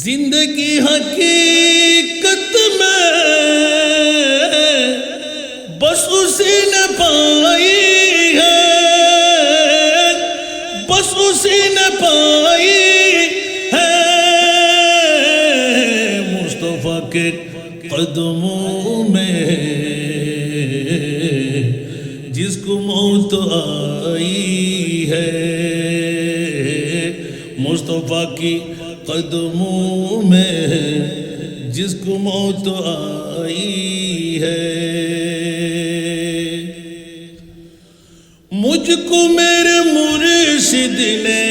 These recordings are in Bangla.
زندگی حقیقت میں بس اسی نے پائی ہے، بس اسی نے پائی ہے، مصطفیٰ کے قدموں میں جس کو موت آئی ہے، مصطفیٰ کی قدموں میں جس کو موت آئی ہے، مجھ کو میرے مرشد نے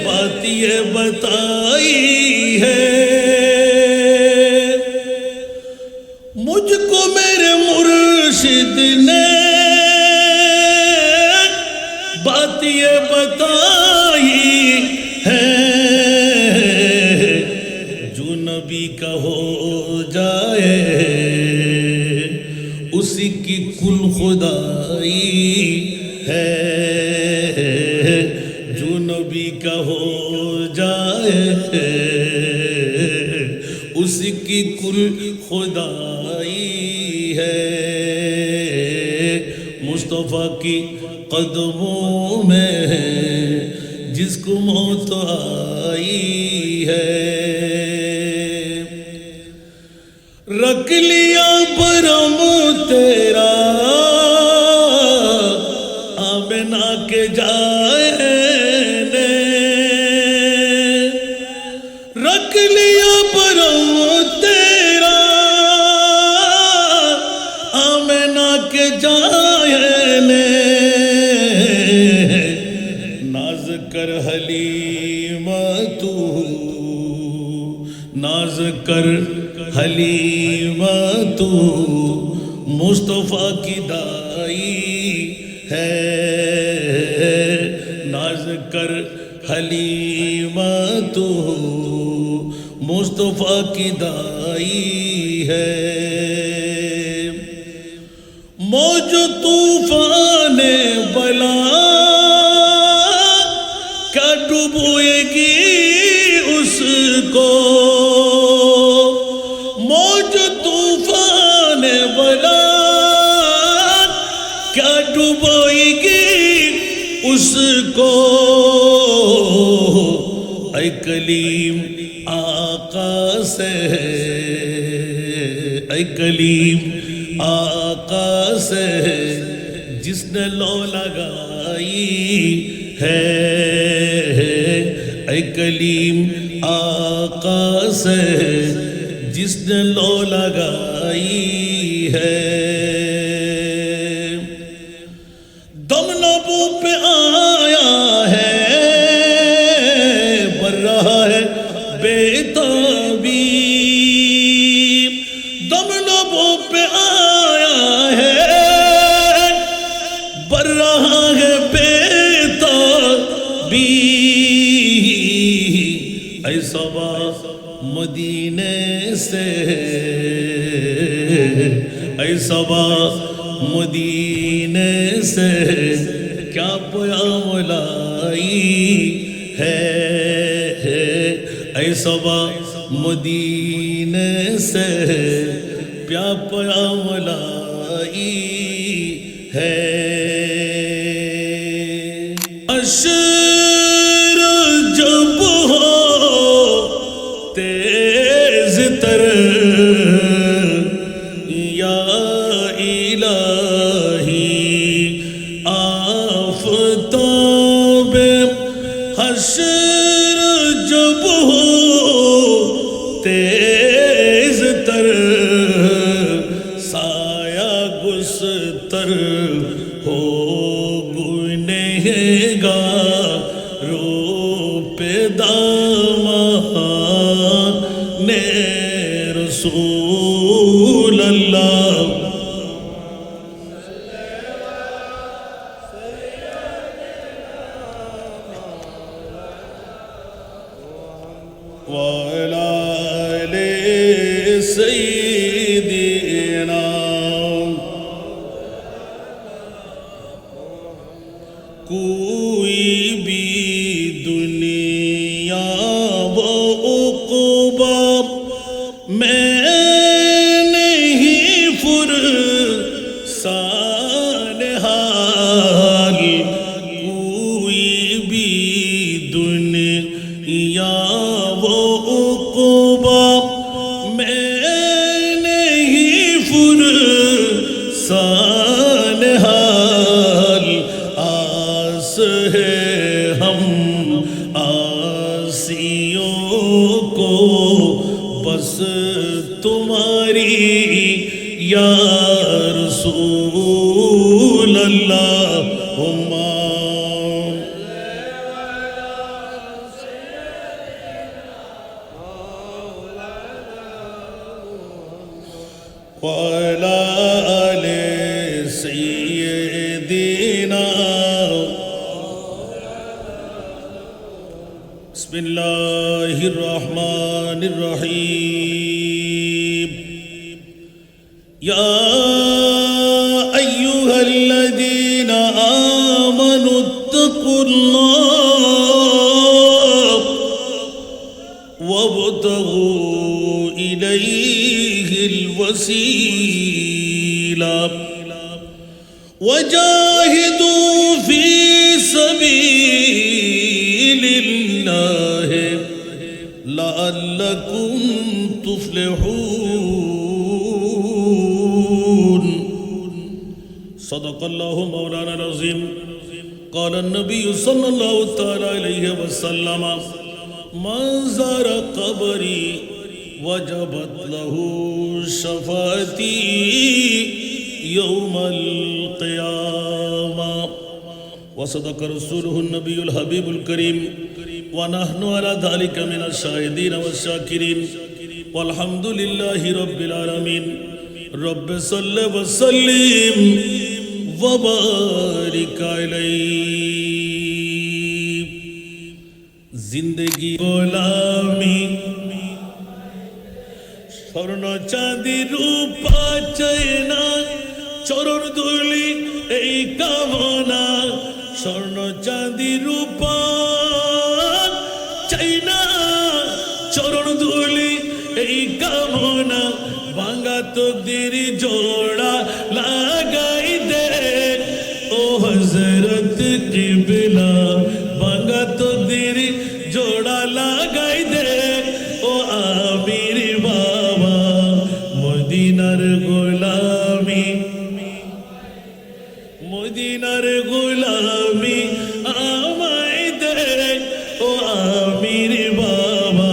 بات یہ بتائی ہے، مجھ کو میرے مرشد نے بات یہ بتائی ہے، جو نبی کا ہو جائے اسی کی کل خدائی ہے، جو نبی کا ہو جائے اسی کی کل خدائی ہے، مصطفیٰ کی قدموں میں جس کو موت آئی ہے، رکھ لیا برم تیرا آمنہ کے جائے نے، رکھ لیا برم تیرا آمنہ کے جائے نے، ناز کر حلیمہ تو، ناز کر حلیمہ تو مصطفیٰ کی دائی ہے، ناز کر حلیمہ تو مصطفیٰ کی دائی ہے، موج طوفان بلا کیا ڈبوئے گی اس کو، موج طوفان بلا کیا ڈبوئے گی اس کو، اے کلیم آقا سے، اے کلیم آقا سے جس نے لو لگائی ہے، اے کلیم آقا سے جس نے لو لگائی ہے، دم لبوں پہ آیا ہے بر رہا ہے بےتابی، دم لبوں پہ آیا ہے بر رہا ہے بےتابی، اے صبا مدینے سے، اے صبا مدینے سے کیا پیام لائی ہے، اے صبا مدینے سے کیا پیام لائی ہے، عشر جب ہو تیز تر یا الہی آفتاب حشر جب ہو تیز تر سایہ گستر ہو گنہگاروں پہ دامان رسول اللہ، وعلى آل سيدنا کوئی بھی دنیا या वो उक़बा मैंने ही फुरसान हाल आस है हम आसियों को बस तुम्हारी या रसूल अल्लाहुम्मा वअला आले सय्यिदीना बिस्मिल्लाहिर रहमानिर रहीम या अय्युहल्लज़ीना आमनुत्तकुल्लाह वब्तगू इलैहिल वसीला वजाहिदू फी सबीलिल्लाह लअल्लकुम तुफ्लिहून सदक़ल्लाहु मौलाना अज़ीम क़ाल नबी सल्लल्लाहु तआला अलैहि वसल्लम मन ज़ारा क़ब्री वजबत लहू शफ़ाअती यौमल क़ियामा वसदक़ रसूलुहुन नबियुल हबीबुल करीम व नहनु अला ज़ालिका मिनश शाहिदीन वश्शाकिरीन वल्हम्दुलिल्लाहि रब्बिल आलमीन रब्बि सल्लि व सल्लिम व बारिक अलैहि जिंदगी गोलामी स्वर्ण चांदी रूपा चैना चरण धूलि এই কামনা স্বর্ণ চাঁদি রূপা চাইনা চরণ ধুলি এই কামনা ভাঙা তকদির জোড়া লাগাই দে ও হযরত কিবলা ভাঙা তকদির জোড়া লাগাই দে ও আমির বাবা মদিনার গোলামি মদিনার গোলামি আমায় দে ও আমির বাবা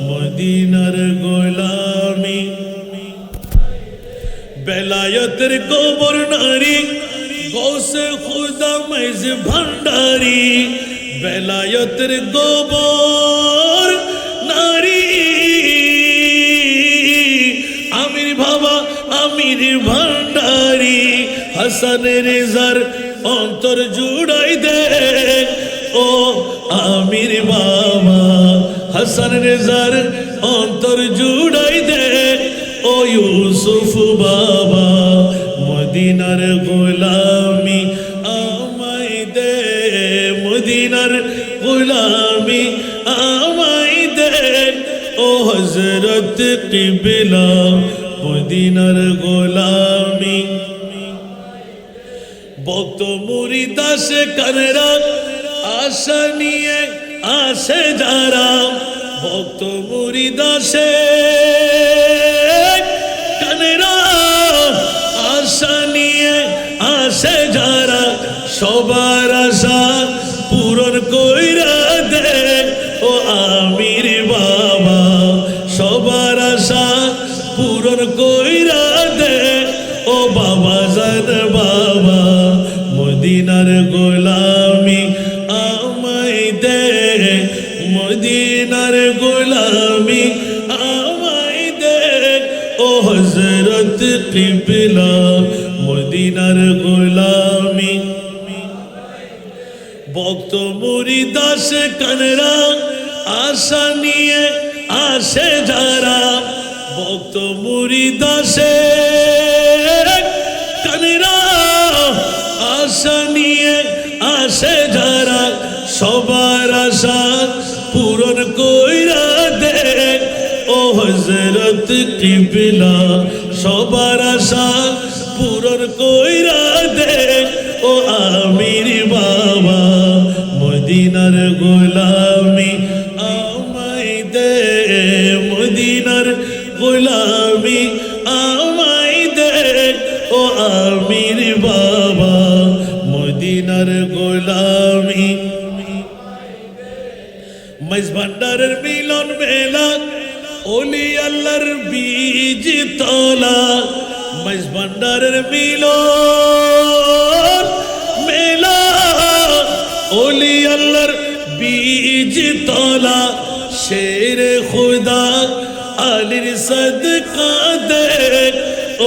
মদিনার গোলামি বেলায়েতের গোবর নারী গৌসে খুদা মেজ ভান্ডারি বেলায়েতের গোবর নারী আমির বাবা আমির ভান্ডারি হাসান রেজার অন্তর জুড়াই দে ও আমির বাবা হাসান রেজার অন্তর জুড়াই দে ও ইউসুফ বাবা মদিনার গোলামি আমায় দে মদিনার গোলামি আমায় দে ও হযরত কিবলা মদিনার গোলামি ভক্ত মুরিদ আসে কানেরা আশা নিয়ে আসে যারা ভক্ত মুরিদ আসে কানেরা আশা নিয়ে আসে যারা সবার আশা পূরণ কইরা দে ও আমির বাবা সবার আশা পূরণ কইরা দে ও বাবা জান বাবা মদিনার গোলামি আমায় দে মদিনার গোলামি আমায় দে ও হযরত কিবলা মদিনার গোলামি ভক্ত মুরিদ আসে কানেরা আশা নিয়ে আসে যারা ভক্ত মুরিদ আসে কানেরা আশা নিয়ে আসে যারা সবার আশা পূরণ কইরা দে ও হযরত কিবলা সবার আশা পূরণ কইরা দে ও আমির বাবা মদিনার গোলামি ভান্ডারের মিলন মেলা ওলি আল্লাহর বীজ তলা মাইজ ভান্ডারের মিলন মেলা ওলি আল্লাহর বীজ তলা শেরে খুদা আলীর সদকা দে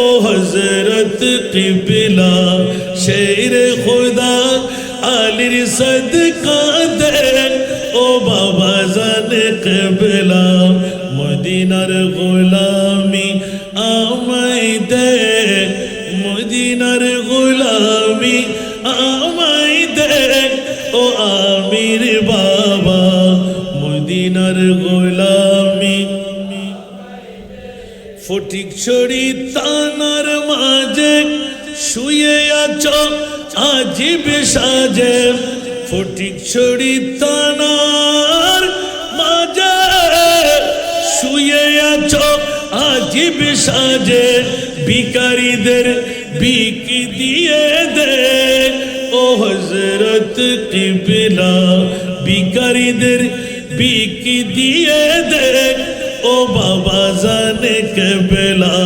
ও হযরত কিবলা শেরে খুদা আলীর সদকা দে ও বাবা জানে কিবলা মদিনার গোলামি আমায় দে মদিনার গোলামি আমায় দে ও আমির বাবা মদিনার গোলামি ফটিক ছড়ি তানার মাঝে শুয়ে আছো আজিব সাজে ফটিক ছড়ি তানার মাঝে শুয়ে আছো আজিব সাজে ভিখারিদের ভিক দিয়ে দে ও হযরত কিবলা ভিখারিদের ভিক দিয়ে দে ও বাবা জানে কিবলা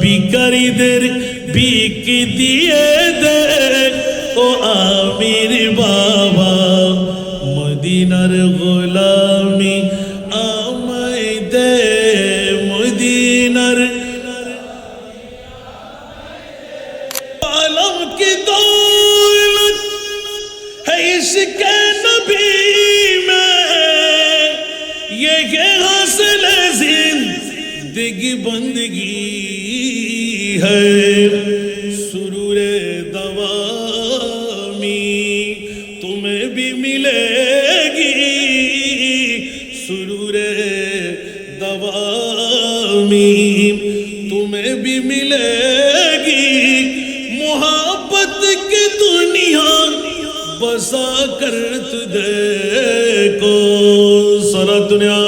ভিখারিদের ভিক দিয়ে দে ও আমির বাবা মদিনার গোলামি আমায় দে মদিনার আলম কি দৌলত है इसके नबी में ये हासिल जिंदगी बंदगी है सुरूरे दवामी तुम्हें भी मिलेगी सुरूरे दवामी तुम्हें भी मिलेगी मोहब्बत की दुनिया बसा कर तुझे को सारा दुनिया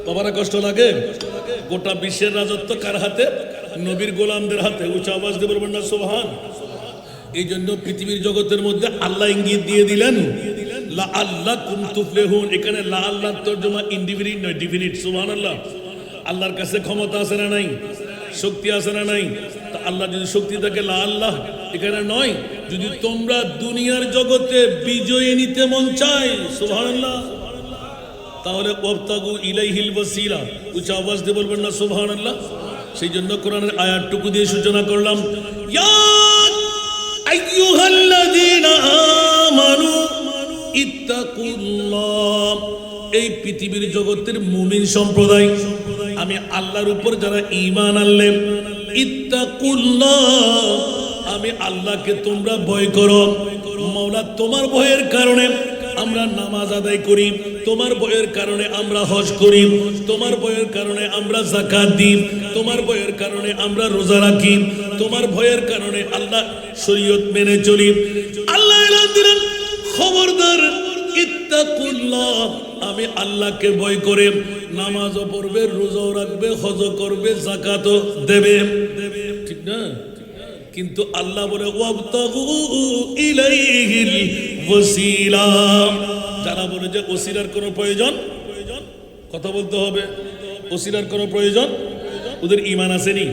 বাবারা কষ্ট লাগে গোটা বিশ্বের রাজত্ব কার হাতে নবীর গোলামদের হাতে উচ্চ আওয়াজ দিয়ে বলবেন না সুবহান এই জন্য পৃথিবীর জগতের মধ্যে আল্লাহ ইঙ্গিত দিয়ে দিলেন লা আল্লাকুম তুফলিহুন এখানে লা আল্লাহ তরজমা ইনডিফিনিট নয় ডিফিনিট সুবহানাল্লাহ আল্লাহর কাছে ক্ষমতা আছে না নাই শক্তি আছে না নাই তা আল্লাহ যদি শক্তি থাকে লা আল্লাহ এখানে নয় যদি তোমরা দুনিয়ার জগতে বিজয় নিতে মন চাই সুবহানাল্লাহ তাহলে ওয়াবতাগু ইলাইহিল ওয়াসিলা উচ্চ আওয়াজ দিয়ে বলবেন না সুবহানাল্লাহ সেই জন্য কোরআনের আয়াতটুকু দিয়ে সূচনা করলাম ইয়া আইয়ুহাল্লাযীনা আমানু ইত্তাকুল্লাহ এই পৃথিবীর জগতের মুমিন সম্প্রদায় আমি আল্লাহর উপর যারা ঈমান আনলে ইত্তাকুল্লাহ আমি আল্লাহকে তোমরা ভয় করো মাওলা তোমার ভয়ের কারণে আমরা নামাজ আদায় করি তোমার ভয়ের কারণে আমরা হজ করি তোমার ভয়ের কারণে আমরা যাকাত দিই তোমার ভয়ের কারণে আমরা রোজা রাখি তোমার ভয়ের কারণে আল্লাহ শরীয়ত মেনে চলি আল্লাহ এলান দিলেন খবরদার ইত্তাকুল্লাহ আমি আল্লাহকে ভয় করে নামাজও পড়বে রোজাও রাখবে হজও করবে যাকাতও দেবে ঠিক না কিন্তু আল্লাহ বলে ওয়াবতাগু ইলাইহিল ওয়াসিলা যারা বলে যে ওসিলার কোনো প্রয়োজন কথা বলতে হবে ওসিলার কোনো প্রয়োজন ওদের ঈমান আসেনি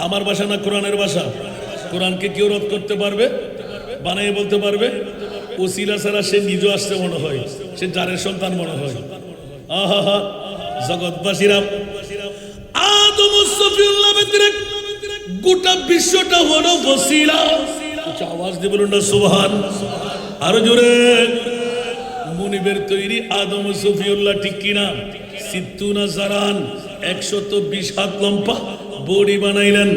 আমার ভাষা না কোরআনের ভাষা কোরআনকে কেউ রদ করতে পারবে বানাই বলতে পারবে ওসিলা ছাড়া সে নিজে আসতে মনে হয় সে জারের সন্তান মনে হয় আহা জগৎবাসীরা আদম সফিউল্লাহ ব্যতিরেক গোটা বিশ্বটা হলো ওসিলা আওয়াজ দিয়ে বলুন না সুবহান আরো জোরে মুনিবের তৈরি আদম সফিউল্লাহ ঠিক কিনা সিত্তুনা জারান 120 হাত লম্বা বডি বানাইলেন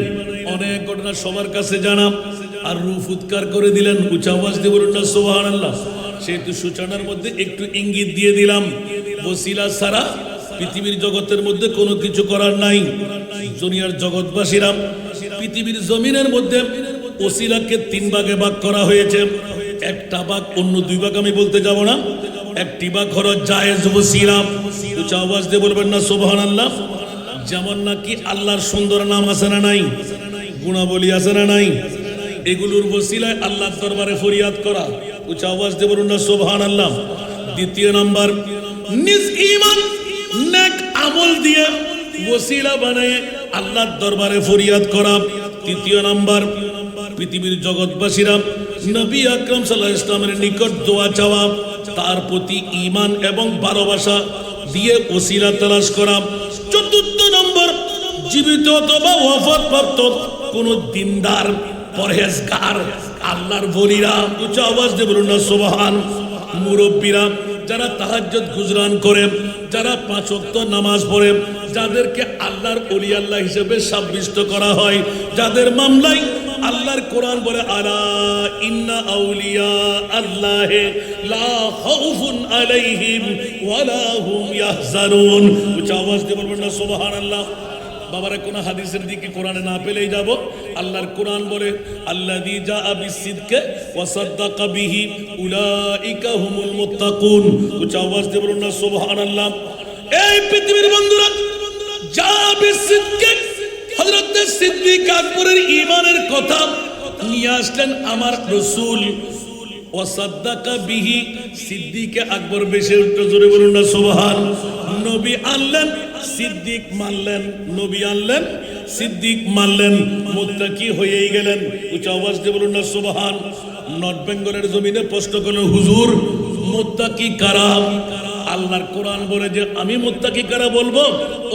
অনেক ঘটনা সবার কাছে জানা আর রূহ ফুৎকার করে দিলেন উচ্চ আওয়াজ দিয়ে বলুন না সুবহানাল্লাহ সেহেতু সূচনার মধ্যে একটু ইঙ্গিত দিয়ে দিলাম ওসিলা ছাড়া পৃথিবীর জগতের মধ্যে কোনো কিছু করার নাই দুনিয়ার জগৎবাসীরা পৃথিবীর জমিনের মধ্যে ওসিলাকে 3 ভাগে ভাগ করা হয়েছে একটা ভাগ অন্য 2 ভাগ আমি বলতে যাব না একটি ভাগ হলো জায়েজ ওসিলা উচ্চ আওয়াজ দিয়ে বলবেন না সুবহানাল্লাহ যেমন নাকি আল্লাহর সুন্দর নাম আছে না নাই গুণাবলী আছে না নাই এগুলোর ওসিলায় আল্লাহর দরবারে ফরিয়াদ করা। উচ্চ আওয়াজ দিয়ে বলুন না সুবহানাল্লাহ। দ্বিতীয় নাম্বার, নিজ ঈমান নেক আমল দিয়ে ওসিলা বানায় আল্লাহর দরবারে ফরিয়াদ করা। তৃতীয় নাম্বার, পৃথিবীর জগৎবাসীরা নবী আকরাম সাল্লাল্লাহু আলাইহি ওয়াসাল্লামের নিকট দোয়া চাওয়া, তার প্রতি ঈমান এবং ভালোবাসা দিয়ে ওসিলা তালাশ করা। চতুর্থ নম্বর, জীবিত অথবা ওয়াফাতপ্রাপ্ত কোন দিনদার পরহেজগার আল্লাহর ওলিরা, উচ্চ আওয়াজ দিয়ে বলুন না সুবহান। মুরব্বীরা যারা তাহাজ্জুদ গুজরান করে, যারা 5 ওয়াক্ত নামাজ পড়ে, যাদেরকে আল্লাহর ওলি আল্লাহ হিসেবে সাব্যস্ত করা হয়, যাদের মামলায় আল্লাহর কোরআন বলে আলা ইন্না আউলিয়া আল্লাহ লা খাউফুন আলাইহিম ওয়ালা হুম ইয়াহজানুন। উচ্চ আওয়াজ দিয়ে বলবেন না সুবহানাল্লাহ। বাবারা কোন হাদিসের দিকে কোরআনে না পেলেই যাব। আল্লাহর কোরআন বলে আল্লাযী জাআ বিসসিদকি ওয়া সাদ্দাকা বিহি উলাইকা হুমুল মুত্তাকুন। উচ্চ আওয়াজ দিয়ে বলুন না সুবহানাল্লাহ। এই পৃথিবীর বন্ধুরা, জাআ বিসসিদকি হযরত সিদ্দিক আকবরের ঈমানের কথা নিয়ে আসলেন আমার রাসূল। ওয়া সাদ্দাকা বিহি, সিদ্দিক আকবর বেশি উঠতে জোরে বলুন না সুবহান। নবী আনলেন, সিদ্দিক মানলেন, নবী আনলেন, সিদ্দিক মানলেন, মুত্তাকি হয়েই গেলেন। উচ্চ আওয়াজ দিয়ে বলুন না সুবহান। নর্থ বেঙ্গলের জমিনে প্রশ্ন করলেন, হুজুর মুত্তাকি কারা? আল্লাহর কোরআন বলে যে আমি মুত্তাকি কারা বলবো।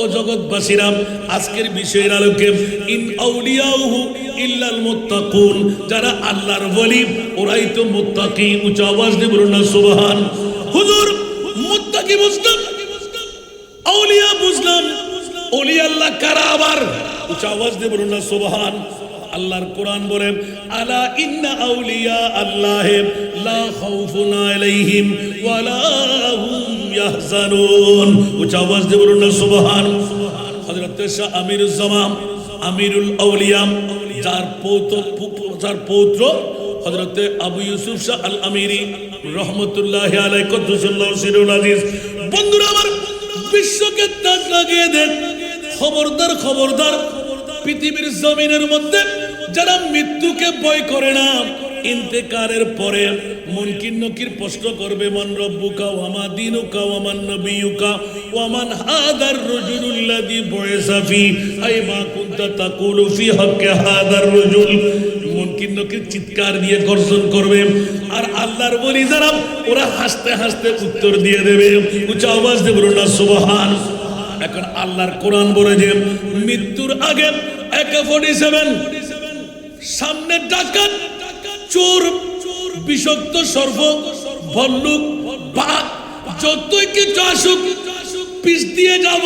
ও জগৎবাসীরা, আজকের বিষয়ের আলোকে ইন আউলিয়াহু ইল্লাল মুত্তাকুন, যারা আল্লাহর ওলি ওরাই তো মুত্তাকি। উচ্চ আওয়াজ দিয়ে বলুন না সুবহান। হুজুর মুত্তাকি বুঝলাম, আউলিয়া বুঝলাম, ওলি আল্লাহ কারা আবার? উচ্চ আওয়াজ দিয়ে বলুন না সুবহান। আল্লাহর কোরআন বলে আলা ইন্না আউলিয়া আল্লাহ লা খাউফুন আলাইহিম ওয়ালা হুম ইয়াহজানুন। উচ্চ আওয়াজ দিয়ে বলুন না সুবহান। হযরত শাহ আমিরুল জামান আমিরুল আউলিয়া, যার পৌত্র হযরত আবু ইউসুফ শাহ আল আমিরি রহমাতুল্লাহি আলাইহি কুদ্দুসাল্লাহু সিরুল আজিজ। বন্ধুরা আমার, বিশ্বকে তাক লাগিয়ে দেন, খবরদার খবরদার, পৃথিবীর জমিনের মধ্যে যারা মৃত্যুকে ভয় করে না, ইন্তেকারের পরে মুনকির নকির প্রশ্ন করবে, মান রব্বুকা ওয়া মা দীনুকা ওয়া মান নবিয়ুকা ওয়া মান হাদার রাজুলুল্লাযী বুইসা ফি আই মা কুনতা তাকুলু ফি হাক্কি হাদার রাজুল। মুনকির নকির চিৎকার দিয়ে গর্জন করবে, আর আল্লাহর ওলি যারা ওরা হাসতে হাসতে উত্তর দিয়ে দেবে। উচ্চ আওয়াজ দিয়ে বলুন না সুবহান। এখন আল্লাহর কোরআন বলে যে মৃত্যুর আগে AK-47 সামনে ডাকাত, চোর, বিষাক্ত সর্প, ভল্লুক, বাঘ, যতই কিছু আসুক পিছ দিয়ে যাব,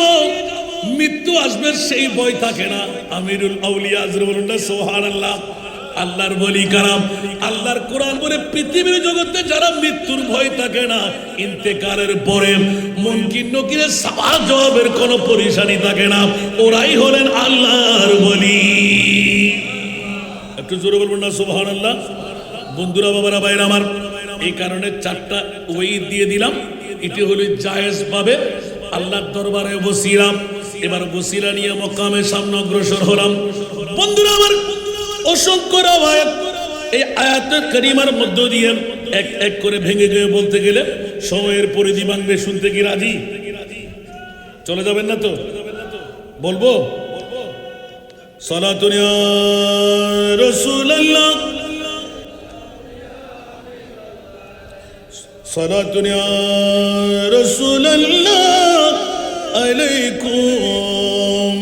মৃত্যু আসবে সেই ভয় থাকে না। আমিরুল আউলিয়া বলুন না সুবহানাল্লাহ। আল্লাহর ওলি কারাম, আল্লাহর কোরআন বলে পৃথিবীর জগতে যারা মৃত্যুর ভয় থাকে না, ইন্তেকালের পরে মুনকির নকিরের সওয়াল জবাবের কোনো পরেশানি থাকে না, ওরাই হলেন আল্লাহর ওলি। একটু জোরে বলবেন না সুবহানাল্লাহ। বন্ধুরা, বাবারা, ভাইরা আমার, এই কারণে 4টা ওই দিয়ে দিলাম। এটি হলো জায়েজ ভাবে আল্লাহর দরবারে বসিলাম। এবার বসিলা নিয়ে মকামের সামনে অগ্রসর হলাম। বন্ধুরা আমার, অসংখ্য আয়াত, এই আয়াতের কারিমার মধ্য দিয়ে এক এক করে ভেঙে গিয়ে বলতে গেলে সময়ের পরিধি ভাঙবে। শুনতে কি রাজি? চলে যাবেন না তো? বলবো সালাতুন ইয়া রাসূলুল্লাহ, সালাতুন ইয়া রাসূলুল্লাহ আলাইকুম।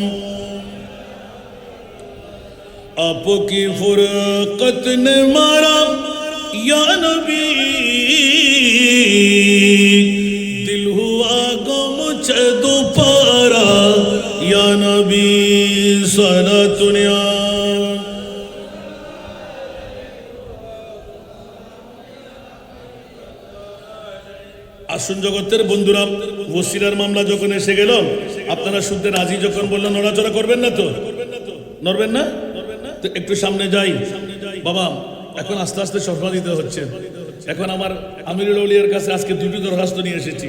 आपकी फुरकत ने मारा या नबी, दिल हुआ गम मुझे दोबारा या नबी सलातुन या। আসুন জগতের বন্ধুরা, ওসিলার মামলা যখন এসে গেল, আপনারা শুনতে রাজি যখন বললেন, নড়াচড়া করবেন না তো? নড়বেন না তো? একটু সামনে যাই বাবা। এখন আস্তে আস্তে সফল দিতে হচ্ছে। এখন আমার আমিরুল আউলিয়ার কাছে আজকে 2টি দরখাস্ত নিয়ে এসেছি,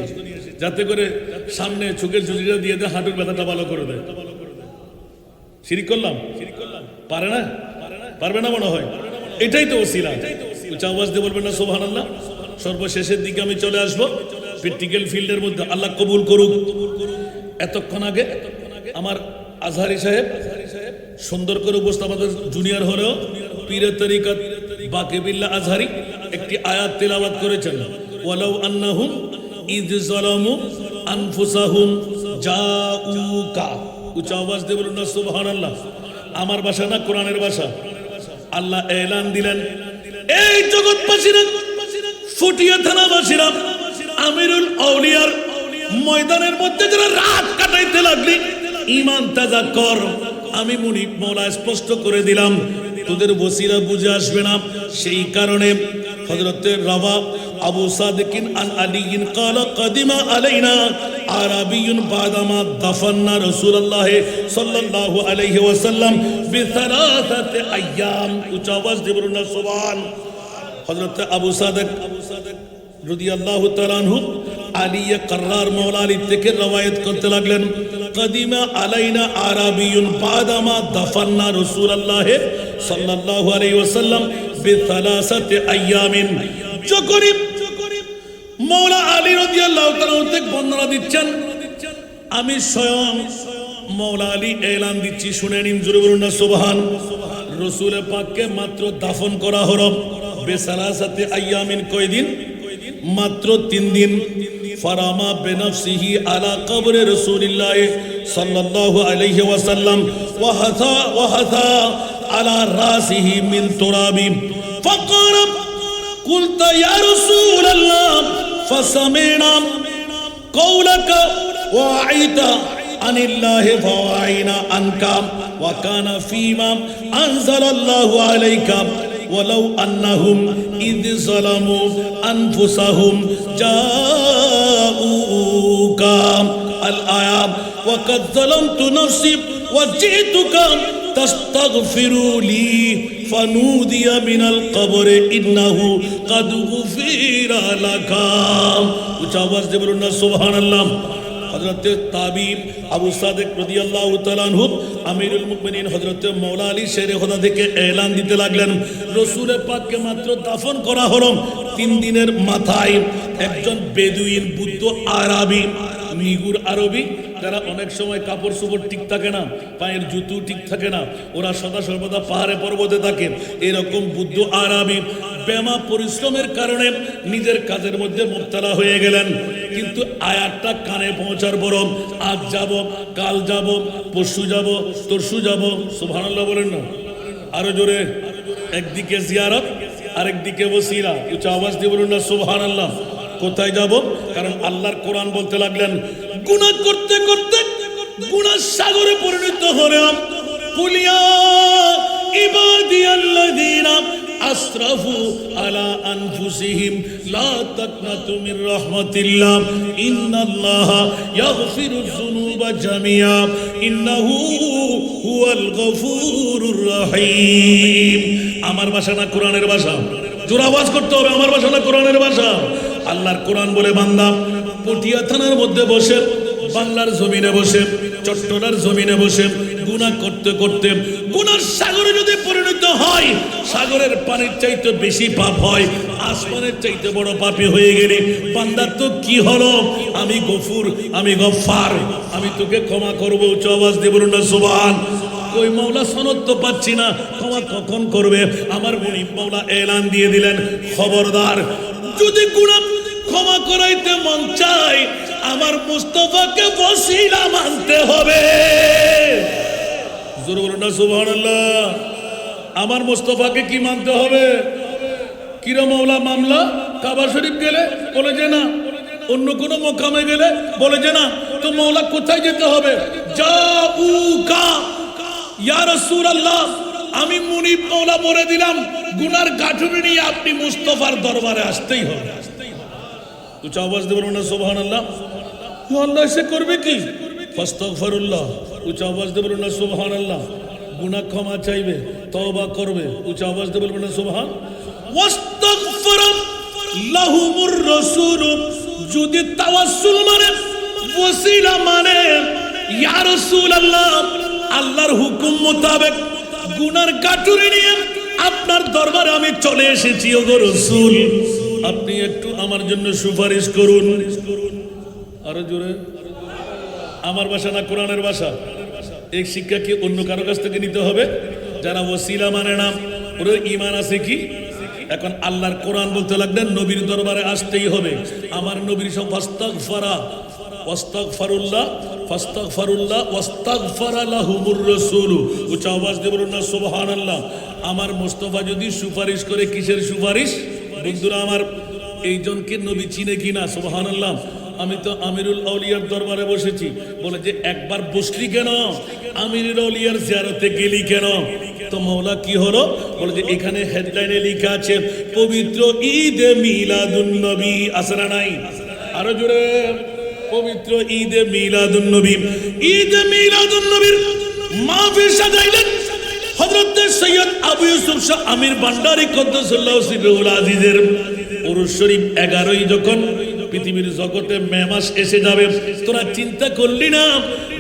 যাতে করে সামনে চোখের জুড়িটা দিয়ে দেয়, হাঁটুর ব্যথাটা ভালো করে দেয়। শিরিক করলাম? পারে না? পারবে না মনে হয়। এটাই তো ওসিলা। উচ্চ আওয়াজ দিয়ে বলবেন না সুবহানাল্লাহ। সর্বশেষের দিকে আমি চলে আসবো প্র্যাকটিক্যাল ফিল্ডের মধ্যে, আল্লাহ কবুল করুক। এতক্ষণ আগে আমার আজহারি সাহেব সুন্দর করে উপস্থাপন, জুনিয়র হলেও পীরের তরিকত বাকিবিল্লাহ আজহারি একটি আয়াত তেলাওয়াত করেছেন, ওয়ালাউ আন্নাহুম ইয যালামু আনফুসাহুম জাউকা। উচ্চ আওয়াজ দিয়ে বলুন না সুবহানাল্লাহ। আমার ভাষা না, কোরআনের ভাষা। আল্লাহ এলান দিলেন, এই জগৎবাসীরা, ফুটিয়া থানাবাসীরা, আমিরুল আউলিয়ার ময়দানের মধ্যে যারা রাত কাটাইতে লাগলি, ঈমান তাজা কর। আমি মুনিব মওলা স্পষ্ট করে দিলাম, তোদের বসিরা বুঝে আসবে না। সেই কারণে হযরতে রাওয়া আবু সাদিকিন আন আলিয়িন ক্বালা কাদিমা আলাইনা আরাবিয়ুন বাদামা দাফান্না রাসূলুল্লাহ সাল্লাল্লাহু আলাইহি ওয়াসাল্লাম বিসালাসাতি আইয়াম। উচ্চ আওয়াজ দিয়ে বলুন না সুবহান। হযরতে আবু সাদিক রাদিয়াল্লাহু তাআলা আনহু আলিয়ে কাররার মাওলা আলী থেকে রওয়ায়াত করতে লাগলেন, কাদিমা আলাইনা আরাবিয়ুন বাদামা দাফান্না রাসূলুল্লাহ সাল্লাল্লাহু আলাইহি ওয়াসাল্লাম বিসালাসাতি আইয়ামিন। যখনই মাওলা আলী রাদিয়াল্লাহু তাআলা থেকে বর্ণনা দিচ্ছেন, আমি স্বয়ং মাওলা আলী এলান দিচ্ছি, শুনে নিন, জোরে বলুন না সুবহান। রাসূল পাককে মাত্র দাফন করা হলো বিসালাসাতি আইয়ামিন, কয়দিন? মাত্র 3 দিন। ফারামা বিনাফসিহি আলা কবরে রাসূলিল্লাহ সাল্লাল্লাহু আলাইহি ওয়াসাল্লাম ওয়া হাথা আলা রাসিহি মিন তুরাবি ফাকারা কুলতা ইয়া রাসূলাল্লাহ ফাসামিনা কওলাকা ওয়া আইতা আনিল্লাহি ফাওয়াইনা আনকা ওয়া কানা ফীমা আনজালাল্লাহু আলাইকা ওয়ালাউ আন্নাহুম ইয যালামু আনফুসাহুম জাউকা আল আয়াত ওয়া কাদ যালামতু নাফসি ওয়া জিতুকা তাস্তাগফিরু লি ফানুদিয়া মিনাল কবরে ইন্নাহু কাদ গুফিরা লাকা। উচ্চ আওয়াজ দিয়ে বলুন না সুবহানাল্লাহ। হযরতে তাবিব আবু সাদিক রাদিয়াল্লাহু তাআলা আনহু আমিরুল মুমিনিন হযরতে মাওলা আলী শেরে খোদা থেকে এলান দিতে লাগলেন, রাসূল পাককে মাত্র দাফন করা হলো 3 দিনের মাথায় একজন বেদুইন বুদ্ধ আরবি, মিগুর আরবি, যারা অনেক সময় কাপড় চোপড় ঠিক থাকে না, পায়ের জুতো ঠিক থাকে না, ওরা সদা সর্বদা পাহাড়ে পর্বতে থাকে, এরকম বুদ্ধ আরবি বেমা পরিশ্রমের কারণে নিজের কাজের মধ্যে মুবতালা হয়ে গেলেন। কিন্তু আয়াতটা কানে পৌঁছার পর আজ যাব, কাল যাব, পরশু যাব, তরশু যাব, সুবহানাল্লাহ বলেন না আরো জোরে। একদিকে জিয়ারত, আরেকদিকে ওসিলা। উচ্চ আওয়াজ দিয়ে বলুন না সুবহানাল্লাহ। কোথায় যাব? কারণ আল্লাহর কোরআন বলতে লাগলেন, গুনাহ করতে করতে গুনাহ সাগরে পরিণত হলাম। কুলিয়া ইবাদিয়াল্লাযীনা আসরাফু আলা আনফুসিহিম লা তাকনাতু মির রাহমাতিল্লাহ ইন্নাল্লাহা ইয়াগফিরুয যুনুবা জামিআ ইন্নাহু হুয়াল গফুরুর রহিম। আমার ভাষা না কোরআনের ভাষা? জোরে আওয়াজ করতে হবে, আমার ভাষা না কোরআনের ভাষা? আল্লাহর কোরআন বলে, বান্দা পটিয়া থানার মধ্যে বসে, বাংলার জমিনে বসে, চট্টলার জমিনে বসে গুনাহ করতে করতে গুনার সাগরে যদি পরিণত হয়, সাগরের পানির চাইতে বেশি পাপ হয়, আসমানের চাইতে বড় পাপী হয়ে গেলে বান্দার তো কি হলো? আমি গফুর, আমি গফফার, আমি তোকে ক্ষমা করবো। উচ্চ আওয়াজ দিয়ে বলুন না সুবহান। কই মাওলা সনদ তো পাচ্ছি না, ক্ষমা কখন করবে? আমার মুনিব মাওলা এলান দিয়ে দিলেন, খবরদার, যদি গুনাহ ক্ষমা করাইতে মন চাই, আমার মুস্তাফাকে ওসিলা মানতে হবে। জোরে বলুন না সুবহানাল্লাহ। আমার মুস্তাফাকে কি মানতে হবে? কিরা মাওলা মামলা? কাবা শরীফ গেলে বলে যে না, অন্য কোন মকামে গেলে বলে যে না, তো মাওলা কোথায় যেতে হবে? জাউকা ইয়া রাসূলুল্লাহ, আমি মুনিব মাওলা বলে দিলাম, গুনার গাঁঠুনি নিয়ে আপনি মুস্তাফার দরবারে আসতেই হবে। উচ্চ আওয়াজ দিয়ে বলুন না সুবহানাল্লাহ। আল্লাহ সে করবে কি? ফাস্তাগফিরুল্লাহ। উচ্চ আওয়াজ দিয়ে বলুন না সুবহানাল্লাহ। গুনাহ ক্ষমা চাইবে, তওবা করবে। উচ্চ আওয়াজ দিয়ে বলুন না সুবহান। ওয়াস্তাগফির লাহুমুর রাসূল, যদি তাওয়াসসুল মানে, ওসিলা মানে, ইয়া রাসূলুল্লাহ, আল্লাহর হুকুম মোতাবেক গুনার গাঁটুরি নিয়ে আপনার দরবারে আমি চলে এসেছি ওগো রাসূল, আপনি একটু আমার জন্য সুপারিশ করুন। আরো জোরে। আমার ভাষা না কোরআনের ভাষা? এই শিক্ষা কি অন্য কারো কাছ থেকে নিতে হবে? যারা ওসিলা মানে না ওর ঈমান আছে কি? এখন আল্লাহর কোরআন বলতে লাগলেন নবীর দরবারে আসতেই হবে। আমার নবীর সব ফাস্তাগফারা ওয়াস্তাগফারুল্লাহ ফাস্তাগফারুল্লাহ ওয়াস্তাগফারা লাহুমুর রাসূল। উচ্চ আওয়াজ দিয়ে বলুন না সুবহানাল্লাহ। আমার মুস্তাফা যদি সুপারিশ করে, কিসের সুপারিশ? বন্ধুরা আমার, এইজনকে নবী চিনে কিনা? সুবহানাল্লাহ। আমি তো আমিরুল আউলিয়ার দরবারে বসেছি, বলে যে একবার বসলি কেন, আমিরুল আউলিয়ার জিয়ারতে গেলি কেন? তো মাওলা কি হলো? বলে যে এখানে হেডলাইনে লেখা আছে পবিত্র ঈদে মিলাদুন নবী। আছে না নাই? আরো জোরে। পবিত্র ঈদে মিলাদুন নবী। ঈদে মিলাদুন নবীর মাহফিল সাজাইলেন হযরত সৈয়দ আবু ইউসুফ শাহ আমির ভান্ডারী কদ্দাসাল্লাহু সিররুল আজিজের উরুস শরীফ 11ই যখন পৃথিবীর জগতে মে মাস এসে যাবে, তোরা চিন্তা করলি না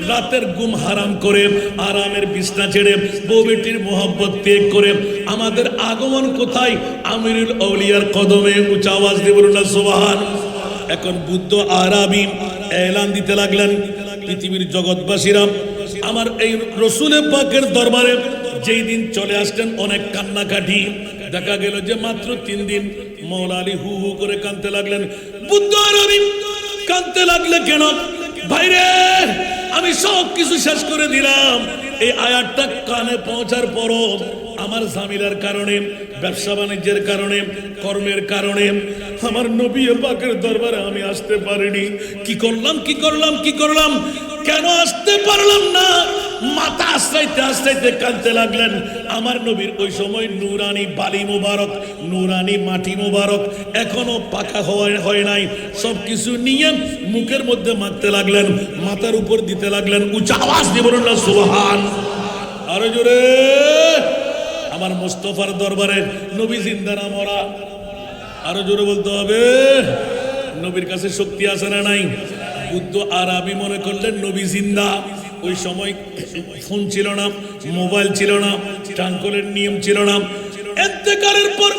রাতের ঘুম হারাম করে আরামের বিছনা ছেড়ে বউ বেটির মোহব্বত ত্যাগ করে আমাদের আগমন কোথায়? আমিরুল আউলিয়ার কদমে। উচ্চ আওয়াজ দিয়ে বলুন না সুবহান। এখন বুদ্ধ আরাবী এলান দিতে লাগলেন, পৃথিবীর জগৎবাসীরা আমার এই রসুলের পাকের দরবারে যেই দিন চলে আসতেন অনেক কান্নাকাটি। দেখা গেল যে মাত্র 3 দিন। মৌলা আলী হু হু করে কাঁদতে লাগলেন। বুদ্ধ আরবি কাঁদতে লাগলে কেন? ভাইরে, আমি সব কিছু শেষ করে দিলাম। এই আয়াতটা কানে পৌঁছার পরও আমার ঝামেলার কারণে, ব্যবসা বাণিজ্যের কারণে, কর্মের কারণে আমার নবী পাকের দরবারে আমি আসতে পারিনি। কি করলাম? কেন আসতে পারলাম না? মাথা আশ্রাইতে আশ্রাইতে কাঁদতে লাগলেন। আমার নবীর ওই সময় নুরানি বালি মোবারক, নুরানি মাটি মোবারক এখনো পাকা হয় নাই। সবকিছু নিয়ে মুখের মধ্যে মাখতে লাগলেন, মাথার উপর দিতে লাগলেন। উচ্চ আওয়াজ দিয়ে বলুন না সুবহান। আরো জোরে। আমার মুস্তাফার দরবারে নবী জিন্দা না মরা? আরো জোরে বলতে হবে। নবীর কাছে শক্তি আছে না নাই? বুদ্ধ আরবি মনে করলেন নবী জিন্দা। ওই সময় ফোন ছিল না, মোবাইল ছিল না, ট্রাঙ্কলের নিয়ম ছিল না। ইন্তেকালের পর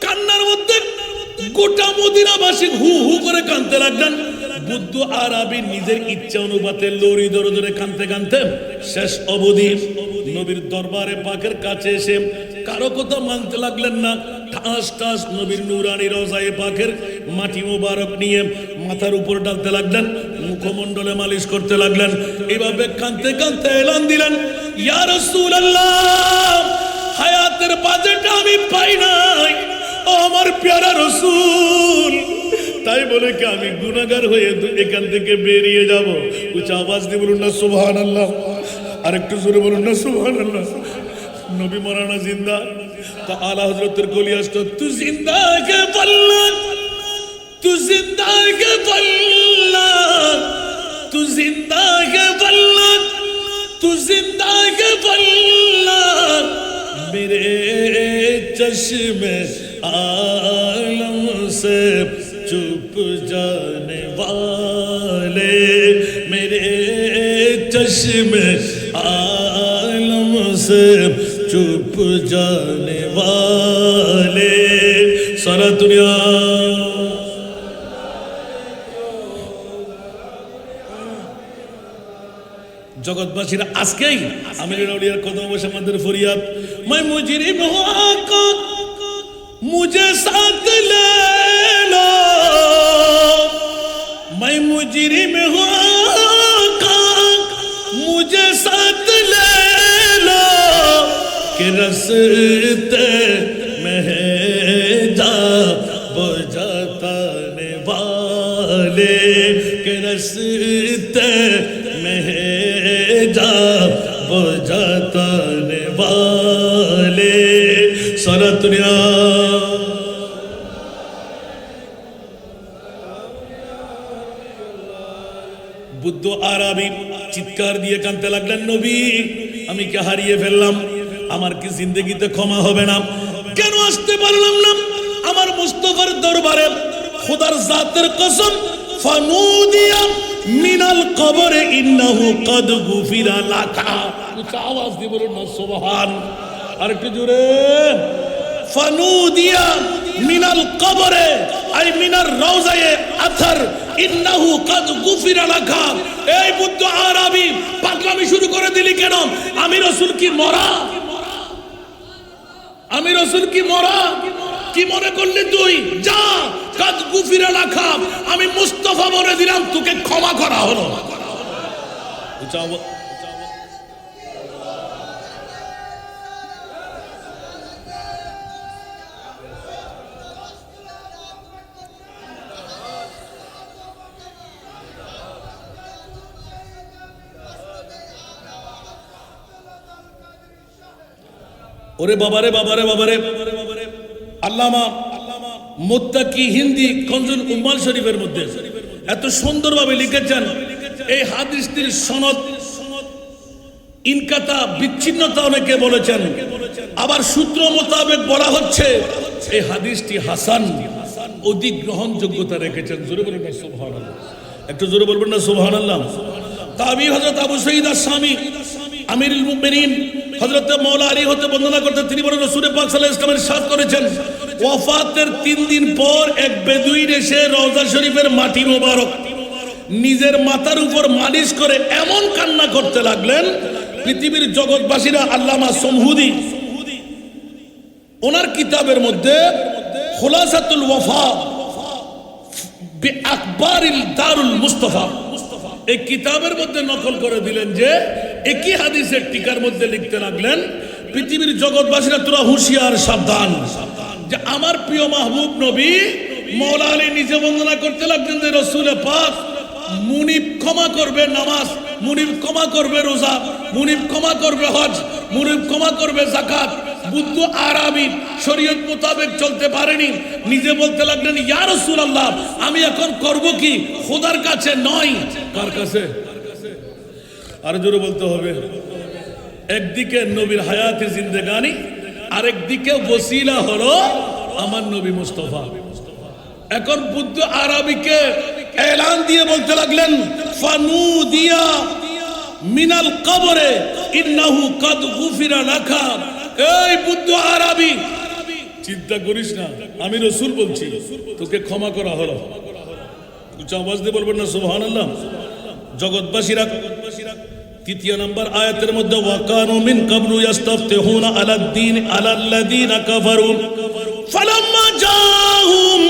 কান্নার মধ্যে গোটা মদিনাবাসী হু হু করে কাঁদতে লাগলেন। বুদ্ধ আরবি নিজের ইচ্ছা অনুপাতে লড়ি ধরে ধরে কাঁদতে কাঁদতে শেষ অবধি নবীর দরবারে পাকের কাছে এসে কারো কথা মানতে লাগলেন না। ঠাস ঠাস নবীর নুরানি রওজায়ে পাকের মাটি মোবারক নিয়ে মাথার উপর ডালতে লাগলেন, মুখমণ্ডলে মালিশ করতে লাগলেন। এইভাবে কাঁদতে কাঁদতে এলান দিলেন, ইয়া রাসূলুল্লাহ, হায়াতের বাজেট আমি পাই নাই, ও আমার প্যারা রাসূল। তাই বলে কি আমি গুনাহগার হয়ে এখান থেকে বেরিয়ে যাব? উচ্চ আওয়াজ দিয়ে বলুন না সুবহানাল্লাহ। আরেকটু জোরে বলুন না সুবহানাল্লাহ। নবী মরানা জিন্দা। তো আলা হযরতের কলি আসতো, তু জিন্দা কে বল্লা, তু জিন্দা কে বল্লা, তু জিন্দা কে বল্লা, তু জিন্দা কে বল্লা, মেরে চশ্মে आलम से चुप जाने वाले, मेरे चश्मे आलम से चुप जाने वाले, सारा दुनिया জগৎবাসীরা আজকেই আমিরুল আউলিয়ার কদমে বসে আমাদের ফরিয়াদ, मैं मुजरिम हूँ आका मुझे साथ ले लो, मैं मुजरिम हूँ आका मुझे साथ ले लो, कि रस्ते में जा बजाने वाले, कि रस्ते में जा बजाने वाले, सारा दुनिया বুদ্ধ আরবি চিৎকার দিয়ে কাঁদতে লাগলেন, নবী আমি কি হারিয়ে ফেললাম? আমার কি জিন্দেগিতে ক্ষমা হবে না? কেন আসতে পারলাম না আমার মুস্তাফার দরবারে? খোদার জাতের কসম, ফানুদিয়া মিনাল কবরে ইন্নাহু কদ গুফিরা লাকা। উচ্চ আওয়াজ দিয়ে বলুন না সুবহান। আরেকটু জোরে, ফানুদিয়া মিনাল কবরে আই মিনার রওজায়ে আথার ইন্নাহু কাদ গুফিরা লাকা। এই বুদ্ধ আরবি পাগলামি শুরু করে দিলি কেন? আমি রাসূল কি মরা? আমি রাসূল কি মরা? কি মনে করলি তুই? যা, কাদ গুফিরা লাকা, আমি মুস্তাফা বলে দিলাম, তোকে ক্ষমা করা হলো। ওরে বাবারে বাবারে বাবারে, আল্লামা মুত্তাকি হিন্দি কনজুল উম্মাল শরীফের মধ্যে এত সুন্দরভাবে লিখেছেন এই হাদিসটির সনদ ইনকাতা, বিচ্ছিন্নতা অনেকে বলেছেন, আবার সূত্র মোতাবেক বলা হচ্ছে এই হাদিসটি হাসান, অধিক গ্রহণযোগ্যতা রেখেছেন। জোরে বলবেন না সুবহানাল্লাহ, একটু জোরে বলবেন না সুবহানাল্লাহ। তাবি হযরত আবু সঈদ আশ-শামী আমিরুল মুমিনিন হযরত মাওলা আলী হতে বর্ণনা করতে তিনি বলেন রাসূল পাক সাল্লাল্লাহু আলাইহি ওয়াসাল্লামের ইরশাদ করেছেন, ওয়াফাতের 3 দিন পর এক বেদুইন এসে রওজা শরীফের মাটি মোবারক নিজের মাথার উপর মালিশ করে এমন কান্না করতে লাগলেন, পৃথিবীর জগৎবাসীরা আল্লামা সমহুদি ওনার কিতাবের মধ্যে খুলাসাতুল ওয়াফা বি আকবারিল দারুল মুস্তাফা এই কিতাবের মধ্যে নকল করে দিলেন যে একই হাদিসের টিকার মধ্যে লিখতে লাগলেন, পৃথিবীর জগৎবাসীরা তোরা হুঁশিয়ার, সাবধান, যে আমার প্রিয় মাহবুব নবী মাওলা আলী নিজে বর্ণনা করতে লাগলেন যে রাসূল পাক মুনিব ক্ষমা করবে নামাজ, মুনিব ক্ষমা করবে রোজা, মুনিব ক্ষমা করবে হজ, মুনিব ক্ষমা করবে যাকাত। বুদ্ধ আরবি শরীয়ত মোতাবেক চলতে পারেনি, নিজে বলতে লাগলেন ইয়া রাসূলুল্লাহ আমি এখন করব কি? খোদার কাছে নয়, কার কাছে? আর জোরে বলতে হবে। একদিকে নবীর হায়াতে জিন্দেগানি, আরেকদিকে ওসিলা হলো আমার নবী মুস্তাফা। এখন বুদ্ধ আরবিকে এলান দিয়ে বলতে লাগলেন ফানুদিয়া মিনাল কবরে ইন্নাহু কাদ গুফিরা লাকা। এই বুদ্ধ আরবি, চিন্তা করিস না, আমি রাসূল বলছি, তোকে ক্ষমা করা হলো। উচ্চ আওয়াজ দিয়ে বলবেন না সুবহানাল্লাহ। জগৎবাসীরা 3 নম্বর আয়াতের মধ্যে ওয়াকানু মিন ক্বাবলু ইস্তাফতিহুনা আলাদ-দীন আলাল্লাযীনা কাফারু ফালাম্মা জাআহুম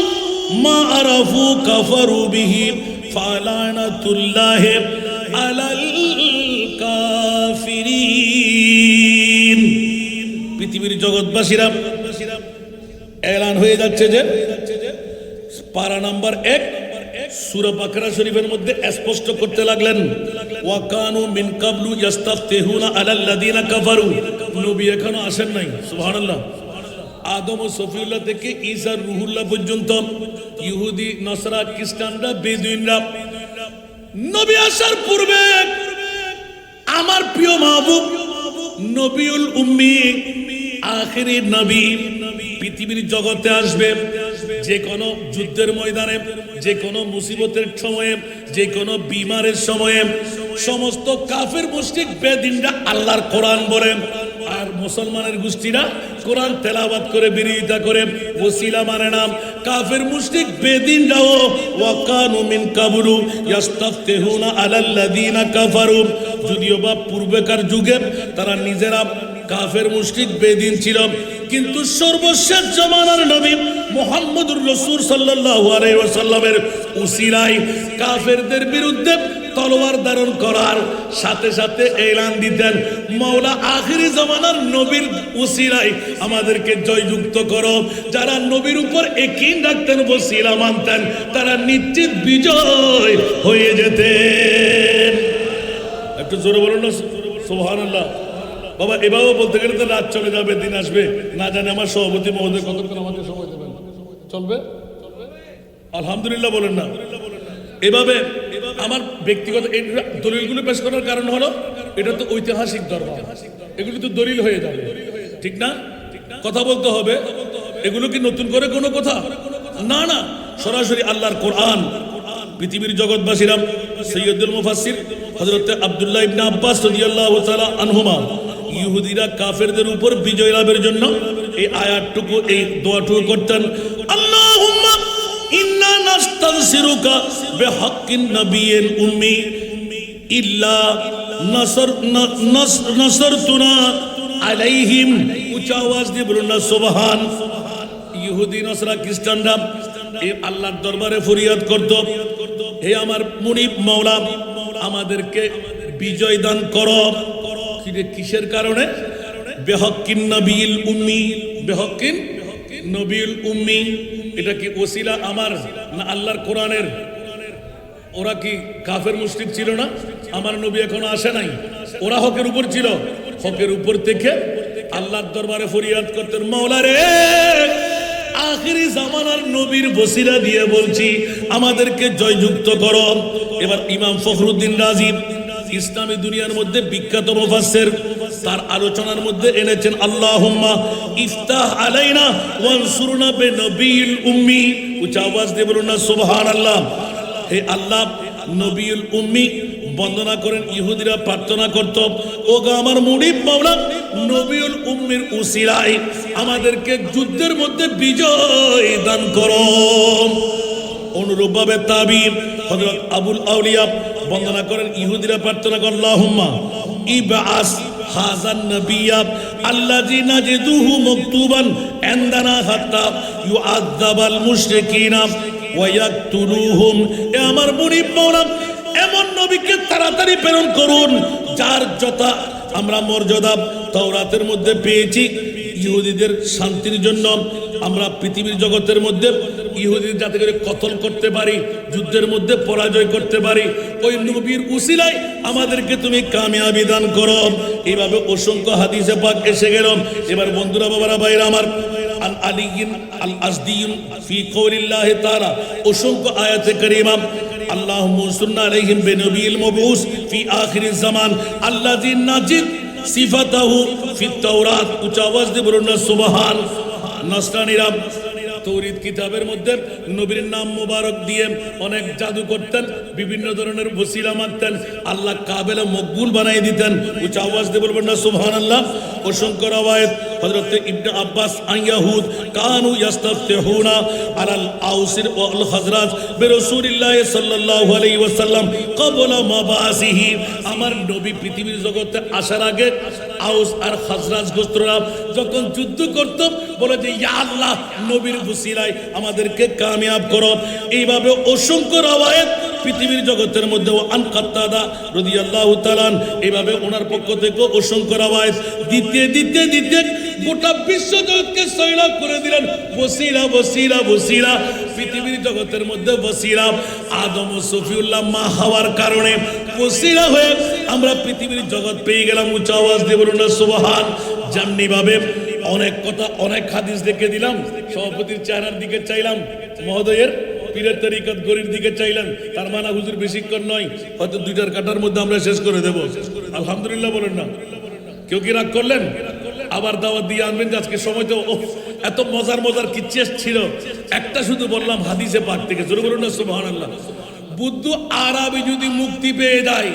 মা আরাফু কাফারু বিহি ফালানাতুল্লাহি আলাল কাফিরিন। পৃথিবীর জগৎবাসীরা এলান হয়ে যাচ্ছে যে পারা নাম্বার 1 সূরা বাকারা শরীফের মধ্যে স্পষ্ট করতে লাগলেন ওয়াকানু মিন ক্বাবলু ইস্তাফতিহুনা আলাল্লাযীনা কাফারু। নবী এখনো আসেন নাই, সুবহানাল্লাহ। আদম ও সফিউল্লাহ থেকে ঈসা রুহুল্লাহ পর্যন্ত ইহুদি, নসরা, খ্রিস্টানরা, বেদুইনরা নবী আসার পূর্বে আমার প্রিয় মাহবুব নবিউল উম্মি আখিরি নবী পৃথিবীর জগতে আসবে। যে কোনো যুদ্ধের ময়দানে, যে কোনো মুসিবতের সময়ে, যে কোনো বিমারের সময়ে সমস্ত কাফের মুশরিক বেদিনরা আল্লাহর কোরআন বলে, আর মুসলমানের গোষ্ঠীরা কোরআন তেলাওয়াত করে বিরোধিতা করে, ওসিলা মানে না। কাফের মুশরিক বেদিনরাও ওয়াকানু মিন ক্বাবলু ইস্তাফতিহুনা আলাল্লাযীনা কাফারু, যদিও বা পূর্বেকার যুগে তারা নিজেরা কাফের মুশরিক বেদিন ছিল, কিন্তু সর্বশেষ জামানার নবী মুহাম্মদুর রাসূল সাল্লাল্লাহু আলাইহি ওয়াসাল্লামের উসিলায় কাফেরদের বিরুদ্ধে তলোয়ার ধারণ করার সাথে সাথে এলান দিতেন মাওলা আখিরি জামানার নবীর উসিলায় আমাদেরকে জয়যুক্ত করো। যারা নবীর উপর ইয়াকিন রাখতেন, ওসিলা মানতেন, তারা নিশ্চিত বিজয় হয়ে যেতেন। একটু জোরে বলুন না সুবহানাল্লাহ। বাবা এভাবে বলতে গেলে তো রাত চলে যাবে, দিন আসবে না জানে। আমার সভাপতি মহোদয় কতক্ষণ আমাকে সময় দেবেন? চলবে? আলহামদুলিল্লাহ বলেন না। এভাবে আমার ব্যক্তিগত দলিলগুলো পেশ করার কারণ হলো এটা তো ঐতিহাসিক দরবার, এগুলো তো দলিল হয়ে যাবে, ঠিক না? কথা বলতে হবে। এগুলো কি নতুন করে কোনো কথা? না না, সরাসরি আল্লাহর কোরআন। পৃথিবীর জগৎবাসীরা সৈয়দুল মুফাসসির হযরত আব্দুল্লাহ ইবনে আব্বাস রাদিয়াল্লাহু তাআলা আনহুমা ইহুদিরা কাফেরদের উপর বিজয় লাভের জন্য এই আয়াতটুকু এই দোয়াটুকু করতেন, আল্লাহুম্মা ইন্না নাস্তানসিরুকা বিহাক্কিন নাবিয়্যিল উম্মি ইল্লা নাসরতুনা আলাইহিম। উচ্চ আওয়াজ দিয়ে বলুন না সুবহান। ইহুদি নাসরা খ্রিস্টানরা এই আল্লাহর দরবারে ফরিয়াদ করত, হে আমার মুনিব মাওলা আমাদেরকে বিজয় দান করো। কিসের কারণে? বিহাক্কিন নাবিয়্যিল উম্মি, বিহাক্কিন নবীল উম্মি। এটা কি ওসিলা আমার না আল্লাহর কোরআনের? ওরা কি কাফের মুশরিক ছিল না? আমার নবী এখনো আসে নাই, ওরা হকের উপর ছিল। হকের উপর থেকে আল্লাহর দরবারে ফরিয়াদ করতেন, মাওলা রে আখিরি জামানার নবীর বসিলা দিয়ে বলছি আমাদেরকে জয়যুক্ত করো। এবার ইমাম ফখরুদ্দিন রাজি ইসলামী দুনিয়ার মধ্যে বিখ্যাত মুফাসসির, তার আলোচনার মধ্যে এনেছেন আল্লাহুম্মা ইফতাহ আলাইনা ওয়ানসুরনা বিনবিয়িল উম্মি। উচ্চ আওয়াজ দিয়ে বলুন না সুবহানাল্লাহ। হে আল্লাহ নবীল উম্মি বন্দনা করেন। ইহুদিরা প্রার্থনা করত, ও গো আমার মুনিব মাওলা নবীল উম্মির উসিলায় আমাদেরকে যুদ্ধের মধ্যে বিজয় দান করো। অনুরূপভাবে তাবিঈন হযরত আবুল আউলিয়া বন্দনা করেন, ইহুদিরা প্রার্থনা করেন আল্লাহুম্মা ইবআস হাযান নাবিয়্যা আল্লাযী নাজিদুহু মাকতুবান ইনদানা হাত্তা ইউআযাবাল মুশরিকিনা ওয়া ইয়াকতুলুহুম। এ আমার মুনিব মাওলা এমন নবীকে তাড়াতাড়ি প্রেরণ করুন যার যথা আমরা মর্যাদা তাওরাতের মধ্যে পেয়েছি। ইহুদিদের শান্তির জন্য আমরা পৃথিবীর জগতের মধ্যে ইহুদিদের যাতে করে কতল করতে পারি, যুদ্ধের মধ্যে পরাজয় করতে পারি, ওই নবীর উসিলায় আমাদেরকে তুমি কামিয়াবি দান করো। এইভাবে অসংখ্য হাদিসে পাক এসে গেল। এবার বন্ধুরা বাবারা ভাইরা আমার, আন আলিয়িন আল আসদিয়ুন ফি কওলিল্লাহি তাআলা অসংখ্য আয়াতে কারিমা, আল্লাহুম্মা সুন্না আলাইহিম বিনবিয়িল মাবউস ফি আখিরিজ জামান আল্লাযী নাজিদ সিফাতাহু ফিত তাওরাত। উচ্চ আওয়াজ দিয়ে বলুন না সুবহান। নাসরানীরা তৌরিত কিতাবের মধ্যে নবীর নাম মুবারক দিয়ে অনেক জাদু করতেন, বিভিন্ন ধরনের ওসিলা মানতেন, আল্লাহ কাবেলা মকবুল বানাই দিতেন। উচ্চ আওয়াজ দিয়ে বলবেন না সুবহানাল্লাহ। অসংখ্য রাওয়ায়াত হযরত ইবনে আব্বাস আইয়াহুদ কানু ইস্তাফতিহুনা আলাল আউসির ওয়াল খাজরাজ বিরাসূলিল্লাহ সাল্লাল্লাহু আলাইহি ওয়াসাল্লাম ক্বাবলা মাবাসিহি। আমার নবী পৃথিবীর জগতে আসার আগে আউস আর খাজরাজ গোত্ররা যখন যুদ্ধ করত বলে যে ইয়া আল্লাহ নবীর উসিলায় আমাদেরকে কামিয়াব করো। এইভাবে অসংখ্য রাওয়ায়াত পৃথিবীর জগতের মধ্যে আন কাত্তাদা রাদিয়াল্লাহু তাআলা এইভাবে ওনার পক্ষ থেকে অসংখ্য রাওয়ায়াত দিতে দিতে দিতে গোটা বিশ্ব জগৎকে সয়লাব করে দিলেন। ওসিলা ওসিলা ওসিলা পৃথিবীর জগতের মধ্যে ওসিলা আদম ও সফিউল্লাহ মা হওয়ার কারণে ওসিলা হয়ে আমরা পৃথিবীর জগৎ পেয়ে গেলাম। উচ্চ আওয়াজ দিয়ে বলুন না সুবহান। যেমনি ভাবে অনেক কথা অনেক হাদিস দেখে দিলাম, সভাপতির চেহারার দিকে চাইলাম, মহোদয়ের পীরের তরিকত গরির দিকে চাইলাম, তার মানে হুজুর বেশিক্ষণ নয়, হয়তো 2টার কাটার মধ্যে আমরা শেষ করে দেব। আলহামদুলিল্লাহ বলেন না। কেউ কি রাগ করলেন? আবার দাওয়াত দিয়ে আনবেন। আজকে সময় তো এত মজার মজার কিচ্ছা ছিল, একটা শুধু বললাম হাদিসে পাক থেকে। জোরে বলুন না সুবহানাল্লাহ। বুদ্ধ আরবি যদি মুক্তি পেয়ে যায়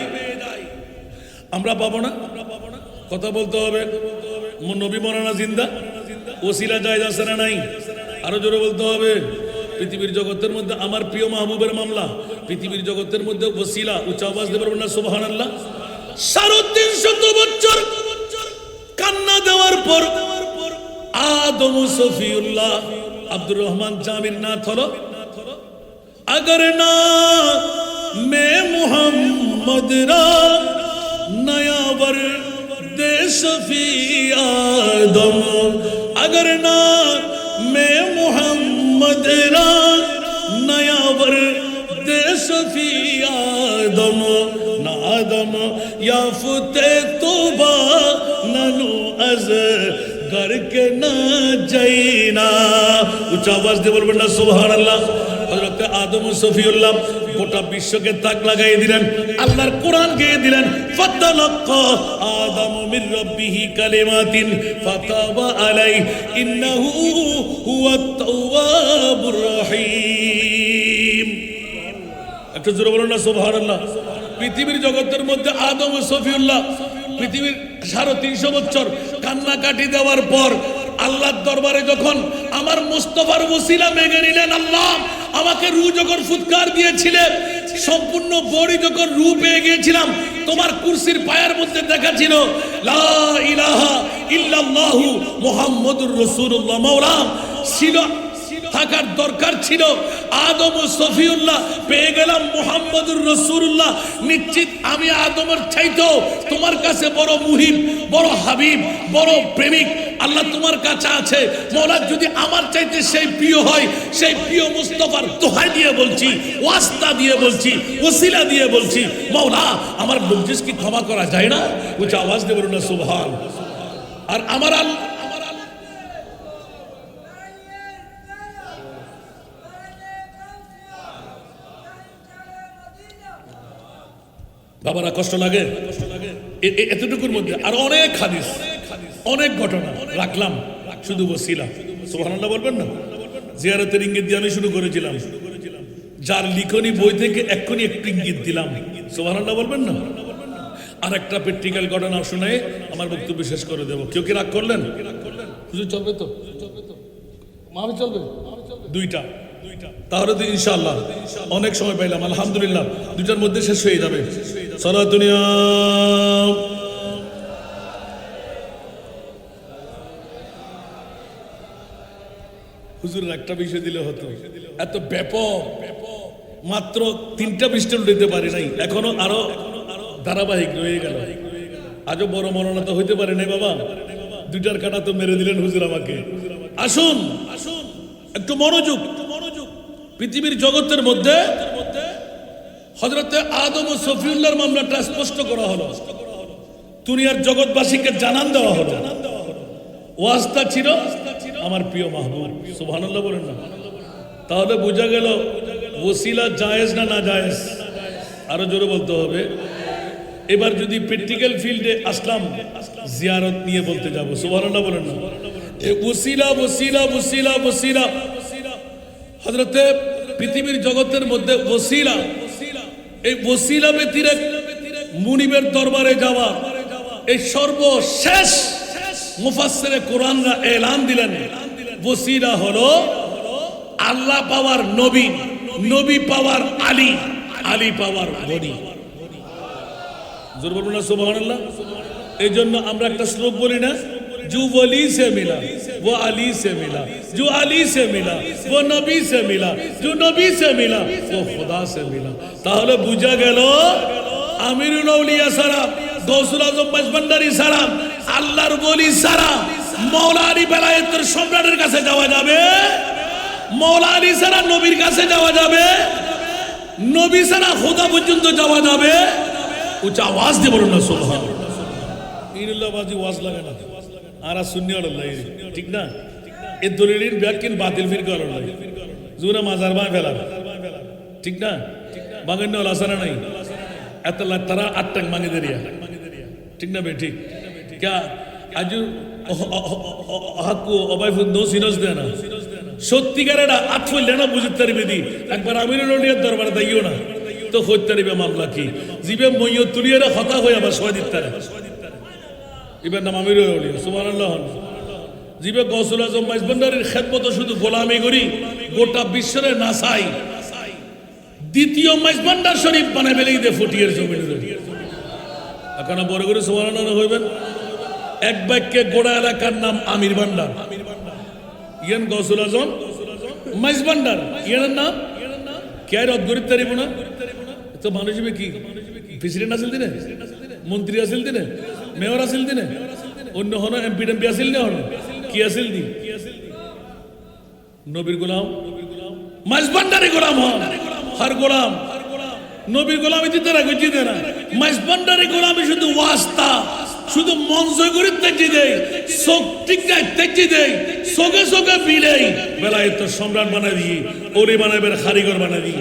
আমরা পাবো না? কথা বলতে হবে। নবী মরানা জিন্দা, ওসিলা জায়েজ আছে না নাই? আরো জোরে বলতে হবে। পৃথিবীর জগতের মধ্যে আমার প্রিয় মাহবুবের মামলা, পৃথিবীর জগতের মধ্যে ওসিলা। উচ্চ আওয়াজ দিয়ে বলবেন না সুবহানাল্লাহ। 350 বছর কান্না দেওয়ার পর আদম সফিউল্লাহ আব্দুর রহমান জামির নাথ হলো। अगर ना मैं मोहम्मद रा नया वर दे शफी आदम, अगर ना मैं मोहम्मद रा नया वर दे शफी आदम, ना आदम याफते तोबा ननु अज करके ना जाइना। उच्च आवाज दे बोलবেন না সুবহানাল্লাহ। হযরত আদম সফিউল্লাহ গোটা বিশ্বকে তাক লাগাই দিলেন, আল্লাহর কোরআন গেয়ে দিলেন। ফাতালাক্কা আদম মির রাব্বিহি কালিমাতিন ফাতাবা আলাইহি ইন্নাহু হুয়াত তাওয়াবুর রহিম। একটু জোরে বলুন না সুবহানাল্লাহ। পৃথিবীর জগতের মধ্যে আদম ও সফিউল্লাহ পৃথিবীর 350 বছর কান্নাকাটি দেওয়ার পর আল্লাহর দরবারে যখন আমার মুস্তাফার ওসিলা মেগে নিলেন, আল্লাহ আমাকে রূহ যখন ফুৎকার দিয়েছিলেন, সম্পূর্ণ বডি যখন রূহ পেয়ে গিয়েছিলাম, তোমার কুরসির পায়ের মধ্যে দেখা ছিল লা ইলাহা ইল্লাল্লাহু মুহাম্মাদুর রাসূলুল্লাহ। মাওলা ছিল থাকার দরকার ছিল আদম ও সফিউল্লাহ, পেয়ে গেলাম মুহাম্মাদুর রাসূলুল্লাহ। নিশ্চিত আমি আদমের চাইতেও তোমার কাছে বড় মুহিব, বড় হাবিব, বড় প্রেমিক আল্লাহ তোমার কাছে আছে। মওলা যদি আমার চাইতে সেই প্রিয় হয়, সেই প্রিয় মুস্তাফার দোহাই দিয়ে বলছি, ওয়াস্তা দিয়ে বলছি, ওসিলা দিয়ে বলছি, মওলা আমার লজ্জিস কি ক্ষমা করা যায় না? উচ্চ আওয়াজ দিয়ে বলুন না সুবহান। আর আমার বাবারা কষ্ট লাগে এতটুকুর মধ্যে আর অনেক হাদিস, অনেক ঘটনা রাখলাম, শুধু ওসিলা। সুবহানাল্লাহ বলবেন না? জিয়ারতের ইঙ্গিত দিয়ে আমি শুরু করেছিলাম, যার লিখনি বই থেকে এক্ষুনি একটু ইঙ্গিত দিলাম। সুবহানাল্লাহ বলবেন না? আর একটা প্র্যাকটিক্যাল ঘটনা শুনে আমার বক্তব্য শেষ করে দেবো। কেউ কি রাগ করলেন? হুজুর চলবে তো? মাহফিল চলবে দুইটা, তাহলে তো ইনশাআল্লাহ অনেক সময় পাইলাম, আলহামদুলিল্লাহ। দুটার মধ্যে শেষ হয়ে যাবে। সালাতুনিয়া হুজুর একটা বিষয় দিলে হতো, এত ব্যাপক, মাত্র 3টা পৃষ্ঠা উঠাইতে পারি নাই, এখনো আরো ধারাবাহিক রয়ে গেল। আজও বড় মনোনতা হইতে পারে নাই বাবা, 2টার কাটা তো মেরে দিলেন হুজুর আমাকে। আসুন একটু মনোযোগ। পৃথিবীর জগতের মধ্যে হযরতে আদম ও সফিউল্লাহর মামলাটা স্পষ্ট করা হলো, দুনিয়ার জগৎবাসীকে জানান দেওয়া হলো। ওয়াস্তা ছিল আমার প্রিয় মাহবুব। সুবহানাল্লাহ বলেন না? তাহলে বোঝা গেল ওসিলা জায়েজ না না জায়েজ? আরো জোরে বলতে হবে। এবার যদি প্র্যাকটিক্যাল ফিল্ডে আসলাম, জিয়ারত নিয়ে বলতে যাব। সুবহানাল্লাহ বলেন না? ওসিলা ওসিলা ওসিলা ওসিলা হযরতে পৃথিবীর জগতের মধ্যে ওসিলা, এই ওসিলা ব্যতিরেক মুনিবের দরবারে যাওয়া, এই সর্বশেষ মুফাসসিরে কোরআনরা এলান দিলেন ওসিলা হলো আল্লাহ পাওয়ার নবী, নবী পাওয়ার আলী, আলী পাওয়ার গনি। জোর বলুন না সুবহানাল্লাহ। এই জন্য আমরা একটা শ্লোক বলি না, जो वली से मिला वो अली से मिला, जो अली से मिला वो नबी से मिला, जो नबी से मिला वो खुदा से मिला। তাহলে বুঝা গেল আমিরুল আউলিয়া সারা, গৌসুল আজম মাঝভান্ডারী সারা, আল্লাহর ওলি সারা মাওলা আলী বেলায়েতের সম্রাটের কাছে যাওয়া যাবে, মাওলা আলী সারা নবীর কাছে যাওয়া যাবে, নবী সারা খোদা পর্যন্ত যাওয়া যাবে। উচ্চ আওয়াজ দিয়ে বলুন না সুবহান। ইনুল্লাহবাজি ওয়াজ লাগে না আর সুন্নি আল্লাহ, ঠিক না? এই দলিলের ব্যাখ্যান বাতিল ফির করার লাগে, জুরা মাজার বাই ফেলা, ঠিক না? বাগান্য আসানা নাই এত তারা 8 টাক মাঙ্গে দেরিয়া, ঠিক না বে? ঠিক क्या আজু হাকু অবাইফুদ নো সিনস দেয় না, সত্যিকারেরা আটফইলে না বুঝতে পারবে দি। একবার আমিরুল আউলিয়ার দরবারে দাইও না তো হইতে পারবে মামলা কি জিবে মইয় তুলিয়ারা হতা হয়ে আবার সয় দিতে পারে। এবার নাম আমিরুল আউলিয়া। সুবহানাল্লাহ। জিবে গৌসুল আজম মাইজভান্ডারীর খেদমত শুধু গোলামি করি, গোটা বিশ্বের নাসাই দ্বিতীয় মাইজভান্ডার শরীফ বানাই ফেলে দে ফুটিয়ের জমিনে। এখন বড় করে সুবহানাল্লাহ হইবেন। এক বাক্যে গোড়া এলাকার নাম আমির ভান্ডার, ইয়ান গৌসুল আজম মাইজভান্ডার, ইয়ানের নাম কে রদ্দরিত তারিব না তো মানুষ কি প্রেসিডেন্ট আসিল দিনে, মন্ত্রী আসিল দিনে, মেয়র আসিল দিনে, অন্য হন এমপি টেমপি আসিল নে, হন কি আসিল দি? নবীর গোলাম, মাইজভান্ডারি গোলাম হন। হার গোলাম নবীর গোলামি দিতে রাখবে, জিতে না। মাইজভান্ডারি গোলামি শুধু ওয়াস্তা, শুধু মন জয় করে তেজি দেয়, চোখ টিকায় তেজি দেয়, চোখে চোখে বিলেই বেলায়েত সম্রাট বানাই দিই, ওলি বানাইবের কারিগর বানাই দিই,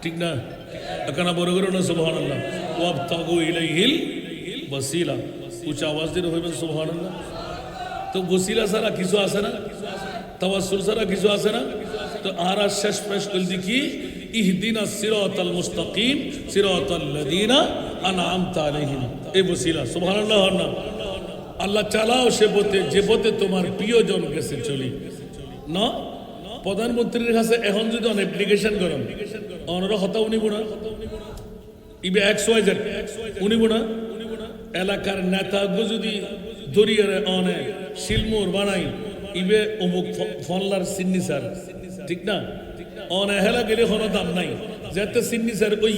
ঠিক না? এখন বড় করে না সুবহানাল্লাহ। ওয়াবতাগু ইলাইহিল ওয়াসিলা, উচ্চ আওয়াজ দিয়ে হইবেন সুবহানাল্লাহ। তো ওসিলা ছাড়া কিছু আছে না, তাওয়াসসুল ছাড়া কিছু আছে না। তো আর শেষ পেশ করে দেখি ইহদিনাস সিরাতাল মুস্তাকিম সিরাতাল্লাযীনা আনআমতা আলাইহিম। এই বসিলা সুবহানাল্লাহ। আল্লাহ চালাও সে পথে যে পথে তোমার প্রিয়জন গেছে চলি না। প্রধানমন্ত্রীর কাছে এখন যদি অন অ্যাপ্লিকেশন করেন অনরা হতা উনিব না, ইবে XYZ উনিব না। এলাকার নেতাগো যদি দরিয়ারে অনে শিলমোর বানাই ইবে অমুক ফনলার সিগনেচার, ঠিক না? অনে হেলা গেলে কোনো দাম নাই, যেতে সিগনেচার ওই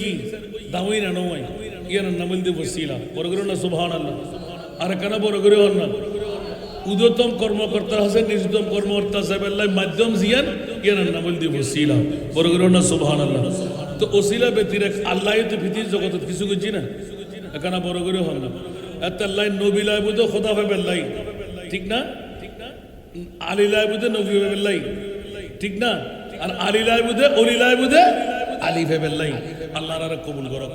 দামই না নয় ইয়ার নামল দিয়ে বসিলা বড় করে না সুবহানাল্লাহ। আর কেন বড় করে হন না উদতম কর্মকর্তা আছে নিজ কর্মকর্তা সাহেবের মাধ্যম জিয়ান ইয়ার নামল দিয়ে বসিলা বড় করে না সুবহানাল্লাহ। তো ওসিলা ব্যতিরেক আল্লাহ তো পৃথিবীর জগৎ কিছু করছি না, এখানে বড় করে হন না। এত লাই নবী লাই বুঝে খোদা ভেবের লাই, ঠিক না? আলী লাই বুঝে নবী ভেবের লাই, ঠিক না? আর আলী লাই বুঝে অলি লাই বুঝে আলী ভেবের লাই। আল্লাহর আর কবুল করো।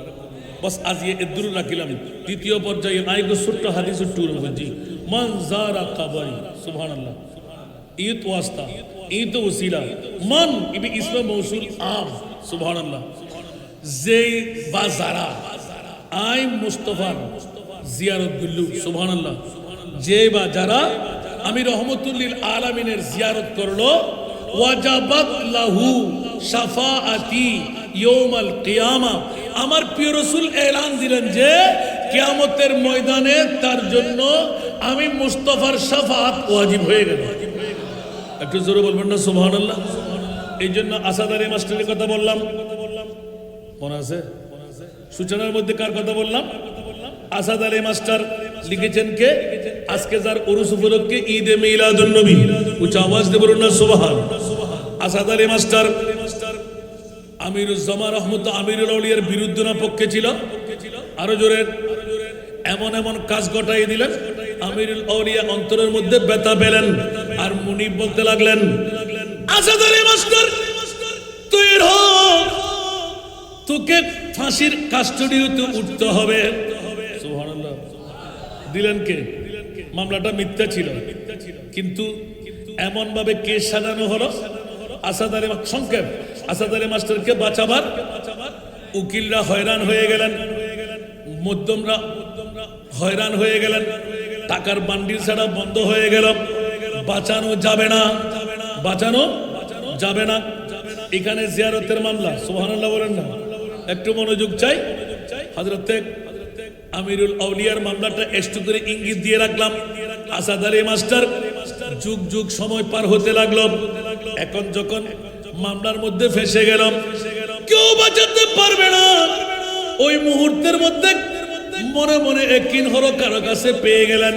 বস আজ এদুর রাখিলাম। দ্বিতীয় পর্যায়ে আইগো ছোট্ট হাদিস টুর বুঝি মান যারা কাবারি সুবহানাল্লাহ। ঈদ ওয়াস্তা ঈদ ওসিলা মান ইবি ইসমে মৌসুল আম সুবহানাল্লাহ। যেই বা যারা আই মুস্তাফার জিয়ারত গুল্লু সুবহানাল্লাহ। যে বা যারা আমি রহমতুল লিল আলামিনের জিয়ারত করলো ওয়াজাবাত লাহু শাফাআতি ইয়াউমাল কিয়ামা। আমার প্রিয় রাসূল এলান দিলেন যে কিয়ামতের ময়দানে তার জন্য আমি মুস্তাফার শাফাআত ওয়াজিব হয়ে গেল। একটু জোরে বলবেন না সুবহানাল্লাহ। এই জন্য আসাদ আলী মাস্টারের কথা বললাম, মনে আছে? সূচনার মধ্যে কার কথা বললাম? আসাদ আলী মাস্টার লিখেছেন কে? আজকে যার উরুস উপলক্ষে ঈদে মিলাদুন নবী, উচ্চ আওয়াজ দিয়ে বলুন না সুবহান। আসাদ আলী মাস্টার আমিরুজ্জামান রহমত আমিরুল আউলিয়ার বিরুদ্ধে না পক্ষে ছিল? আরো জোরে। এমন এমন কাজ ঘটাই দিলেন আমিরুল আউলিয়া অন্তরের মধ্যে ব্যথা পেলেন আর মুনিব বলতে লাগলেন আসাদ আলী মাস্টার তুই তোকে ফাঁসির কাস্টডিতে উঠতে হবে। সুবহানাল্লাহ। দিলেন কে? মামলাটা মিথ্যা ছিল, কিন্তু এমন ভাবে কেস সাজানো হলো আসাদ আলী সংক্ষেপ আসাদ আলী মাস্টারকে বাঁচাবার উকিলরা হয়রান হয়ে গেলেন, মধ্যমরা হয়রান হয়ে গেলেন, টাকার বান্ডিল ছাড়া বন্ধ হয়ে গেল, বাঁচানো যাবে না, বাঁচানো যাবে না। এখানে জিয়ারতের মামলা সুবহানাল্লাহ বলেন না, একটু মনোযোগ চাই। হযরত আমিরুল আউলিয়ার মামলাটা একটু করে ইঙ্গিত দিয়ে রাখলাম। আসাদ আলী মাস্টার যুগ যুগ সময় পার হতে লাগলো, এখন যখন মামলার মধ্যে ফেসে গেলাম কেউ বাঁচাতে পারবে না। ওই মুহূর্তের মধ্যে মনে মনে একদিন হলো কারো কাছে পেয়ে গেলেন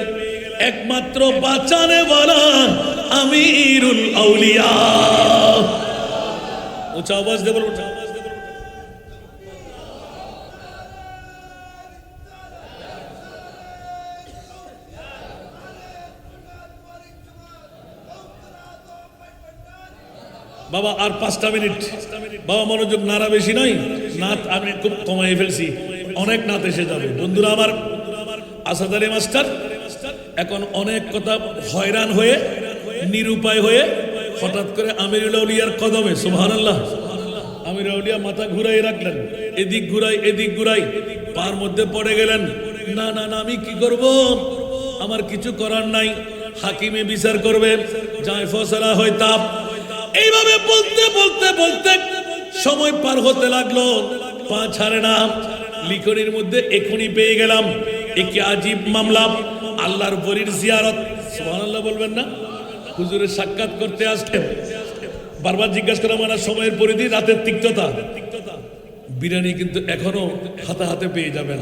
একমাত্র বাঁচানে ওয়ালা আমিরুল আউলিয়া। উচ্চ আওয়াজ দিয়ে বলুন। বাবা আর 5টা মিনিট বাবা, মনোযোগ। নারা বেশি নাই, নাত আমি খুব কমাই ফেলছি, অনেক নাত এসে যাবে বন্ধুরা আমার। আসাদ আলী মাস্টার এখন অনেক কথা হয়রান হয়ে নিরুপায় হয়ে হঠাৎ করে আমিরুল আউলিয়ার কদমে সুবহানাল্লাহ আমিরুল আউলিয়া মাথা ঘুরাই রাখলেন, এদিক ঘুরাই এদিক ঘুরাই, পার মধ্যে পড়ে গেলেন। না না না, আমি কি করব? আমার কিছু করার নাই, হাকিমে বিচার করবে, যাই ফয়সালা হয় তাপ। এইভাবে বলতে বলতে বলতে সময় পার হতে লাগলো, পা ছাড়ে না। লিখনির মধ্যে এখনই পেয়ে গেলাম একে আজীব মামলা, আল্লাহর বলির জিয়ারত। সুবহানাল্লাহ বলবেন না? হুজুরের সাক্ষাৎ করতে আসলেন, বারবার জিজ্ঞাসা করা মানে সময়ের পরিধি, রাতের তিক্ততা। বিরিয়ানি কিন্তু এখনো হাতে হাতে পেয়ে যাবেন।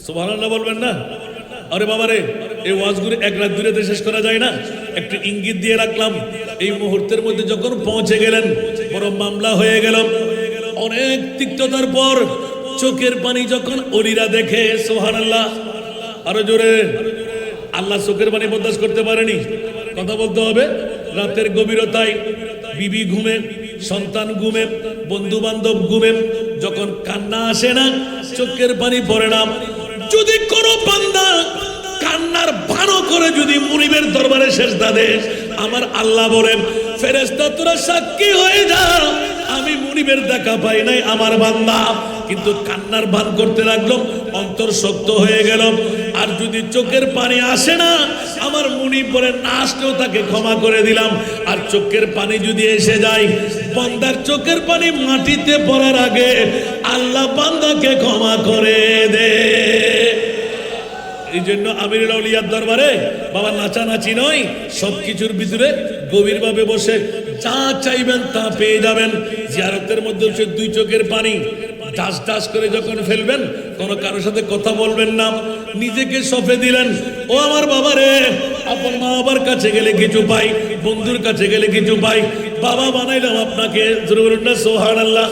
সুবহানাল্লাহ বলবেন না? আরে বাবারে, এই ওয়াজগুলো এক রাত দুইরাতে শেষ করা যায় না, একটু ইঙ্গিত দিয়ে রাখলাম। এই মুহূর্তের মধ্যে যখন পৌঁছে গেলেন বড় মামলা হয়ে গেল। অনেক তিক্ততার পর চোখের পানি যখন অলিরা দেখে সুবহানাল্লাহ, আরো জোরে। আল্লাহ চোখের পানি বরদাস্ত করতে পারেনি, কথা বলতে হবে। রাতের গভীরতায় বিবি ঘুমে, সন্তান ঘুমে, বন্ধু বান্ধব ঘুমে, যখন কান্না আসে না, চোখের পানি পড়ে না। যদি কোনো বান্দা কান্নার ভানো করে যদি মুনিবের দরবারে সেজদা দেয়, আমার আল্লাহ বলেন ফেরেশতা তোরা সাক্ষী হয়ে যা, আমি মুনিবের দেখা পাই নাই আমার বান্দা, কিন্তু কান্নার ভান করতে লাগলো, অন্তর শক্ত হয়ে গেল। আর যদি চোখের পানি আসে না, আমার মুনিব বলে না আসলেও তাকে ক্ষমা করে দিলাম। আর চোখের পানি যদি এসে যায়, বান্দার চোখের পানি মাটিতে পড়ার আগে আল্লাহ বান্দাকে ক্ষমা করে দে। এই জন্য আমিরুল আউলিয়ার দরবারে বাবা নাচানাচি নয়, সবকিছুর ভিতরে গভীরভাবে বসে যা চাইবেন তা পেয়ে যাবেন। জিয়ারতের মধ্যে হচ্ছে দুই চোখের পানি ডাস ডাস করে যখন ফেলবেন, কোনো কারোর সাথে কথা বলবেন না, নিজেকে সঁপে দিলেন। ও আমার বাবা রে, আপন মা বাবার কাছে গেলে কিছু পাই, বন্ধুর কাছে গেলে কিছু পাই। বাবা বানাইলাম আপনাকে, সুবহানাল্লাহ।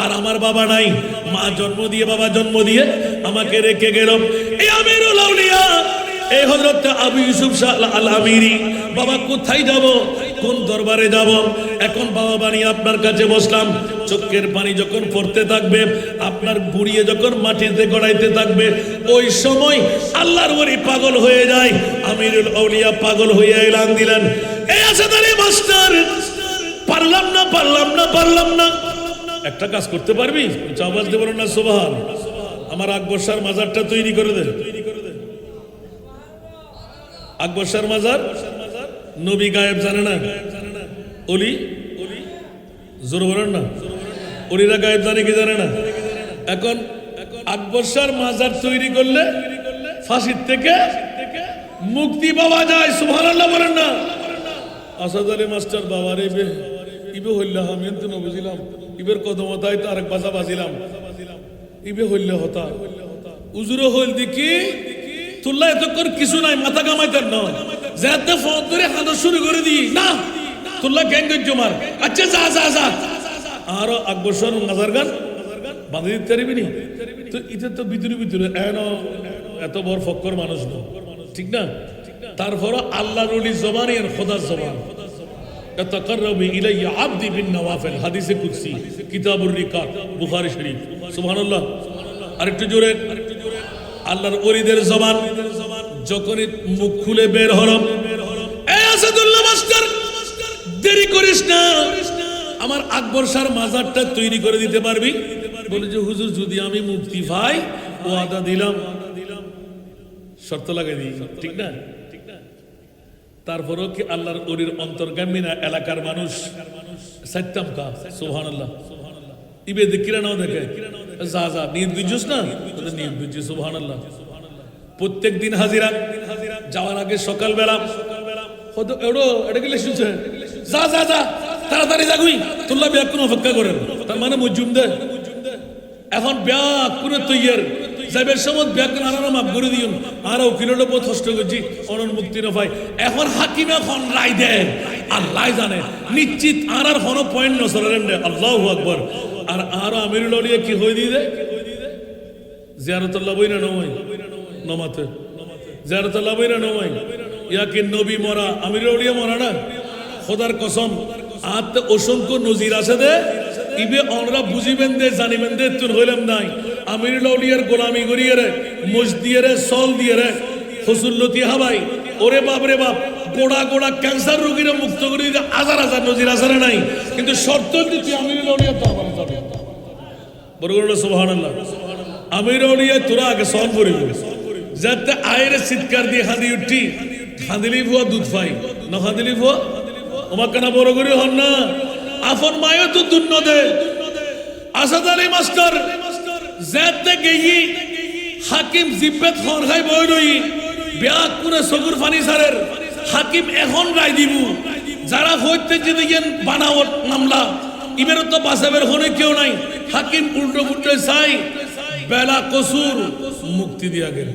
আর আমার বাবা নাই, মা জন্ম দিয়ে বাবা জন্ম দিয়ে আমাকে রেখে গেল। এই আমিরুল আউলিয়া, এই হযরত আবু ইউসুফ শাহ আল আমিরি, বাবা কোথায় যাব, কোন দরবারে যাব? এখন বাবা বানিয়ে আপনার কাছে বসলাম। চোখের পানি যখন পড়তে থাকবে, আপনার বুড়িয়ে যখন মাটিতে গড়াইতে থাকবে, ওই সময় আল্লাহর ওলি পাগল হয়ে যায়। আমিরুল আউলিয়া পাগল হয়ে এলান দিলেন, এই আসাদ আলী মাস্টার, পারলাম না পারলাম না পারলাম না, একটা কাজ করতে পারবি? আওয়াজ দেব না সুবহান। আমার আকবর শাহর মাজারটা তৈরি করে দে। আকবর শাহর মাজার, নবী গায়েব জানে না, অলি জোর বলেন না, অলিরা গায়েব জানে কি জানে না? এখন আকবর শাহর মাজার তৈরি করলে ফাঁসির থেকে মুক্তি পাওয়া যায়। সুবহানাল্লাহ বলেন না। আসাদ আলী মাস্টার বাবার ইবে হইল্লা আমি তো না বুঝিলাম, ইবের কদমতায় তো আরেক বাজা বাজিলাম, ইবে হইলে হতা উজুরো হইল দেখি তুল্লা এতক্ষণ কিছু নাই, মাথা কামাইতেন নয়, যাতে ফোন করে হাঁদা শুরু করে দিই না, তুল্লা গ্যাং জমার, আচ্ছা যা যা যা। আরো আকবর শাহ মাজার গান বাঁধে দিতে পারবি নি? তো এটা তো ভিতরে ভিতরে এত বড় ফক্কর মানুষ না, ঠিক না? তারপর আল্লাহর ওলি জবান এর খোদার জবান, তাকাররাবু ইলাইয়া আবদি বিন নওয়াফিল, হাদিসে কুদসি, কিতাবুর রিকাত, বুখারী শরীফ। সুবহানাল্লাহ। আরেকটু জোরে। আল্লাহর ওলিদের জবান যখনই মুখ খুলে বের হলো, এই আসাদুল্লাহ মাস্টার দেরি করিস না, আমার আকবর শাহর মাজারটা তৈরি করে দিতে পারবি? বলে যে হুজুর যদি আমি মুক্তি পাই, ওয়াদা দিলাম, শর্ত লাগাই দিই, ঠিক না? তারপরেও কি আল্লাহর ওলির অন্তর্গামী না এলাকার মানুষ সাইতাম কা? সুবহানাল্লাহ। ইবে দেখিরা নাও দেখে যা যা নিয়ত বুঝছস না, তোদের নিয়ত বুঝছিস। সুবহানাল্লাহ। প্রত্যেক দিন হাজিরা, যাওয়ার আগে সকালবেলা হয়তো এটা কি শুনছে, যা যা যা তাড়াতাড়ি যাগুই, তোল্লা ব্যাগ কোনো অপেক্ষা করেন, তার মানে মজুম দে। এখন ব্যাগ করে তৈয়ার যাইবের সময় ব্যাগ আনার মাপ করে দিন, আর উকিলের উপর কষ্ট করছি অনন মুক্তি না পাই। এখন হাকিম এখন রায় দেয়, আল্লাহ জানে নিশ্চিত আর আর কোনো পয়েন্ট নসলেন রে। আল্লাহু আকবার। আর আরো আমিরুল আউলিয়া কি হয়ে দিয়ে দে, জিয়ারতুল্লাহ বই না নয় নমাতে, জিয়ারতুল্লাহ বই না নয়, ইয়া কি নবী মরা আমিরুল আউলিয়া মরা না? খোদার কসম, আর তো অসংখ্য নজির আছে দে, ইবে অনরা বুঝিবেন দে জানিবেন দে তুন হইলাম নাই। আমিরুল আউলিয়ার গোলামি করিয়ে রে, মুজ দিয়ে রে, সল দিয়ে রে, হুসুল্লতি হাবাই, ওরে বাপ রে বাপ, গোড়া গোড়া ক্যান্সার রোগীরা মুক্ত করে দিতে হাজার হাজার নজির আসারে নাই। কিন্তু শর্ত দিচ্ছি আমিরুল আউলিয়া তো আমার যাবে বড় বড়। সুবহানাল্লাহ। আমিরুল আউলিয়া তোরা আগে সল করিব, যাতে আয়ের চিৎকার দিয়ে হাঁদি উঠি, হাঁদিলি ভুয়া দুধ পাই না, হাঁদিলি ভুয়া ওমা কেনা বড় করে হন না। আপন মায়ও তো দুন্ন দে। আসাদ আলী মাস্টার যাতে গেই হাকিম জিব্বেত খন খাই বই রই, ব্যাগ কোনে সগুর ফানি সারের হাকিম এখন রায় দিব। যারা হইতে যদি বানাওয়াট মামলা, ইবের তো বাসাবের হনে কেউ নাই, হাকিম উল্টো পুল্টো চাই বেলা কসুর মুক্তি দিয়া গেল।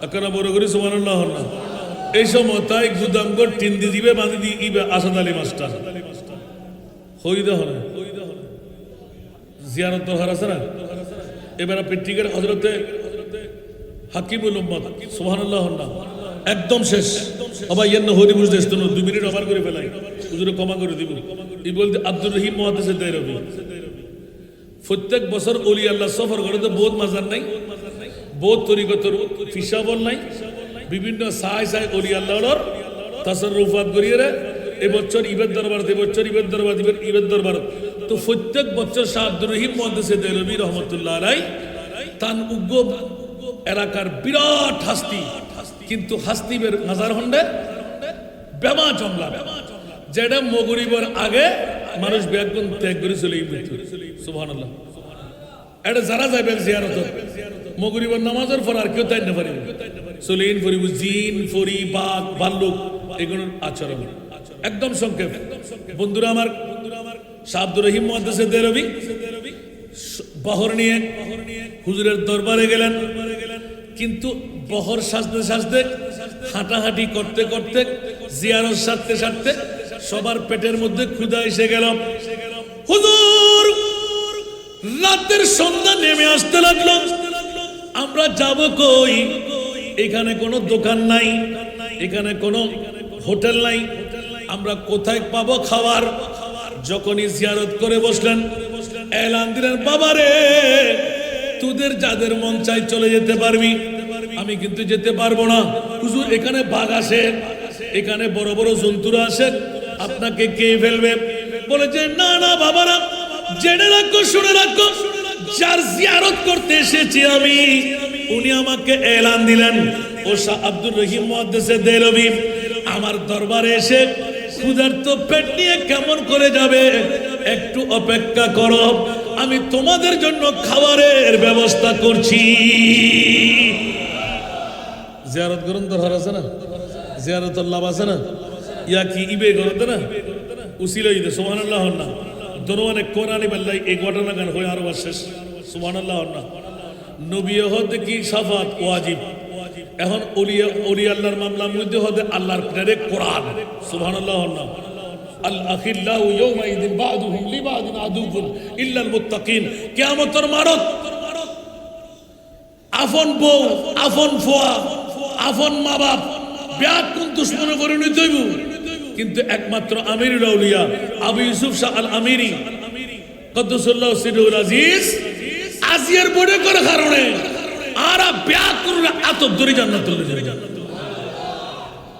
এখন বড় করে সুবহানাল্লাহ হন না। এই সময় তাই গুদামগড় টিন দি দিবে বাঁধি দি ইবে আসাদ আলী মাস্টার হইদে হনে জিয়ারত দরকার আছে না। এবার আপনি টিকেট হযরতে হাকিমুল উম্মত সুবহানাল্লাহ হন না, একদম শেষ। আবার ইয়ান্ন হরি বুঝ দেশ তো 2 মিনিট ওভার করে ফেলাই, হুজুরে ক্ষমা করে দিব। ই বলতে আব্দুর রহিম মুহাদ্দিসে দেরবি, প্রত্যেক বছর ওলি আল্লাহ সফর করে তো বহুত মাজার নাই, বহুত তরিকতর ফিসাবল নাই, বিভিন্ন সাই সাই ওলি আল্লাহর তাসাররুফাত করিয়ে রে এবছর ঈদের দরবার, এবছর ঈদের দরবার, ঈদের দরবার। তো প্রত্যেক বছর শাহ আব্দুর রহিম মুহাদ্দিস দেলভী রহমতুল্লাহ আলাইহি তান উগ্র এলাকার বিরাট হাস্তি, কিন্তু হাস্তিবের মাজার হন্ডে বেমা জমলা, যেটা মগরিবের আগে মানুষ ব্যাগুন ত্যাগ করে চলে মৃত্যু। সুবহানাল্লাহ। এটা যারা যাবে জিয়ারত মগরিবের নামাজের পর আর কেউ তাই না পারিবে, চলেইন ফরিব জিন ফরি বাঘ ভাল্লুক এগুলোর আচরণ একদম সংক্ষেপ। বন্ধুরা আমার, শাহ আব্দুর রহিম মুহাদ্দিস দেলভী বহর নিয়ে হুজুরের দরবারে গেলেন, কিন্তু বহর সাজতে সাজতে হাঁটাহাঁটি করতে করতে জিয়ারত সারতে সারতে সবার পেটের মধ্যে ক্ষুধা এসে গেল। হুজুর রাতের সন্ধ্যা নেমে আসতে লাগলো, আমরা যাব কই? এখানে কোনো দোকান নাই, এখানে কোনো হোটেল নাই, আমরা কোথায় পাবো খাবার? যখনই জিয়ারত করে বসলেন এলান দিলেন, বাবারে তোদের যাদের মন চাই চলে যেতে পারবি, আমি কিন্তু যেতে পারবো না। হুজুর এখানে বাঘ আসে, এখানে বড় বড় জন্তুরা আসে, আপনাকে কে ফেলবে? বলেছে না না বাবারা, জেনে রাখো শুনে রাখো, যার জিয়ারত করতে এসেছি আমি, উনি আমাকে এলান দিলেন, ও শাহ আব্দুর রহিম মুহাদ্দিস দেলভী আমার দরবারে এসে ক্ষুধার্ত পেট নিয়ে কেমন করে যাবে, একটু অপেক্ষা করো, আমি তোমাদের জন্য খাবারের ব্যবস্থা করছি। জিয়ারত করুন দরকার আছে না, জিয়ারতের লাভ আছে না, ইয়া কি ইবে করতে না উসিলা ঈদে সুবহানাল্লাহ না দরওয়ানে কোরআনি বাল্লাই এই ঘটনা গান হয়ে আরো শেষ। সুবহানাল্লাহ না নবী হতে কি শাফাত ওয়াজিব, এখন ওলি আল্লাহর মামলার মধ্যে হতে আল্লাহর ডাইরেক্ট কোরআন। সুবহানাল্লাহ না আল আখিল্লাহু ইয়াউমাইদিন বা'দুহুম লিবা'দিন আদুউন ইল্লাল মুত্তাকিন। কিয়ামতের মারত আফন বউ, আফন ফুয়া, আফন মা বাপ ব্যাকুল দুশমনে পরিণত হইব, কিন্তু একমাত্র আমিরুল আউলিয়া আবু ইউসুফ শাহ আল আমিরি কদ্দুসাল্লাহু সিররুল আজিজ আজিয়ার বড় করে কারণে আর ব্যাকুল আতব দরি জান্নাতুল যাবে।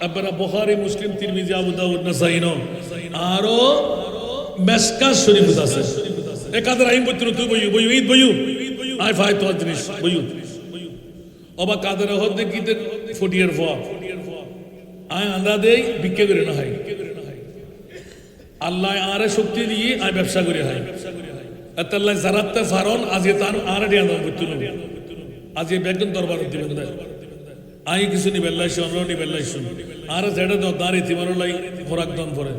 আপনারা বুখারী মুসলিম তিরমিজি আবু দাউদ নাসাঈ আরো মেসকাত শরীফ আছে, একাদের আইন বইতে তুই বইউ ঈদ বইউ আই ফাই তো জিনিস বইউ অবা কাদের হতে কিতে ফটিয়ার ফোয়া আয় আন্দা দেই বিক্রি করে না হয়, আল্লাহ আরে শক্তি দিয়ে আয় ব্যবসা করে হয়, আল্লাহ জারাতে ফারন আজকে তার আর ডিয়া দাম বুতুন আজকে বেগন দরবার দিবেন না আই কিছু নি বেল্লাই শুন নি বেল্লাই শুন আর যেটা দাও দাঁড়ি তিমারো লাই খোরাক দান করে,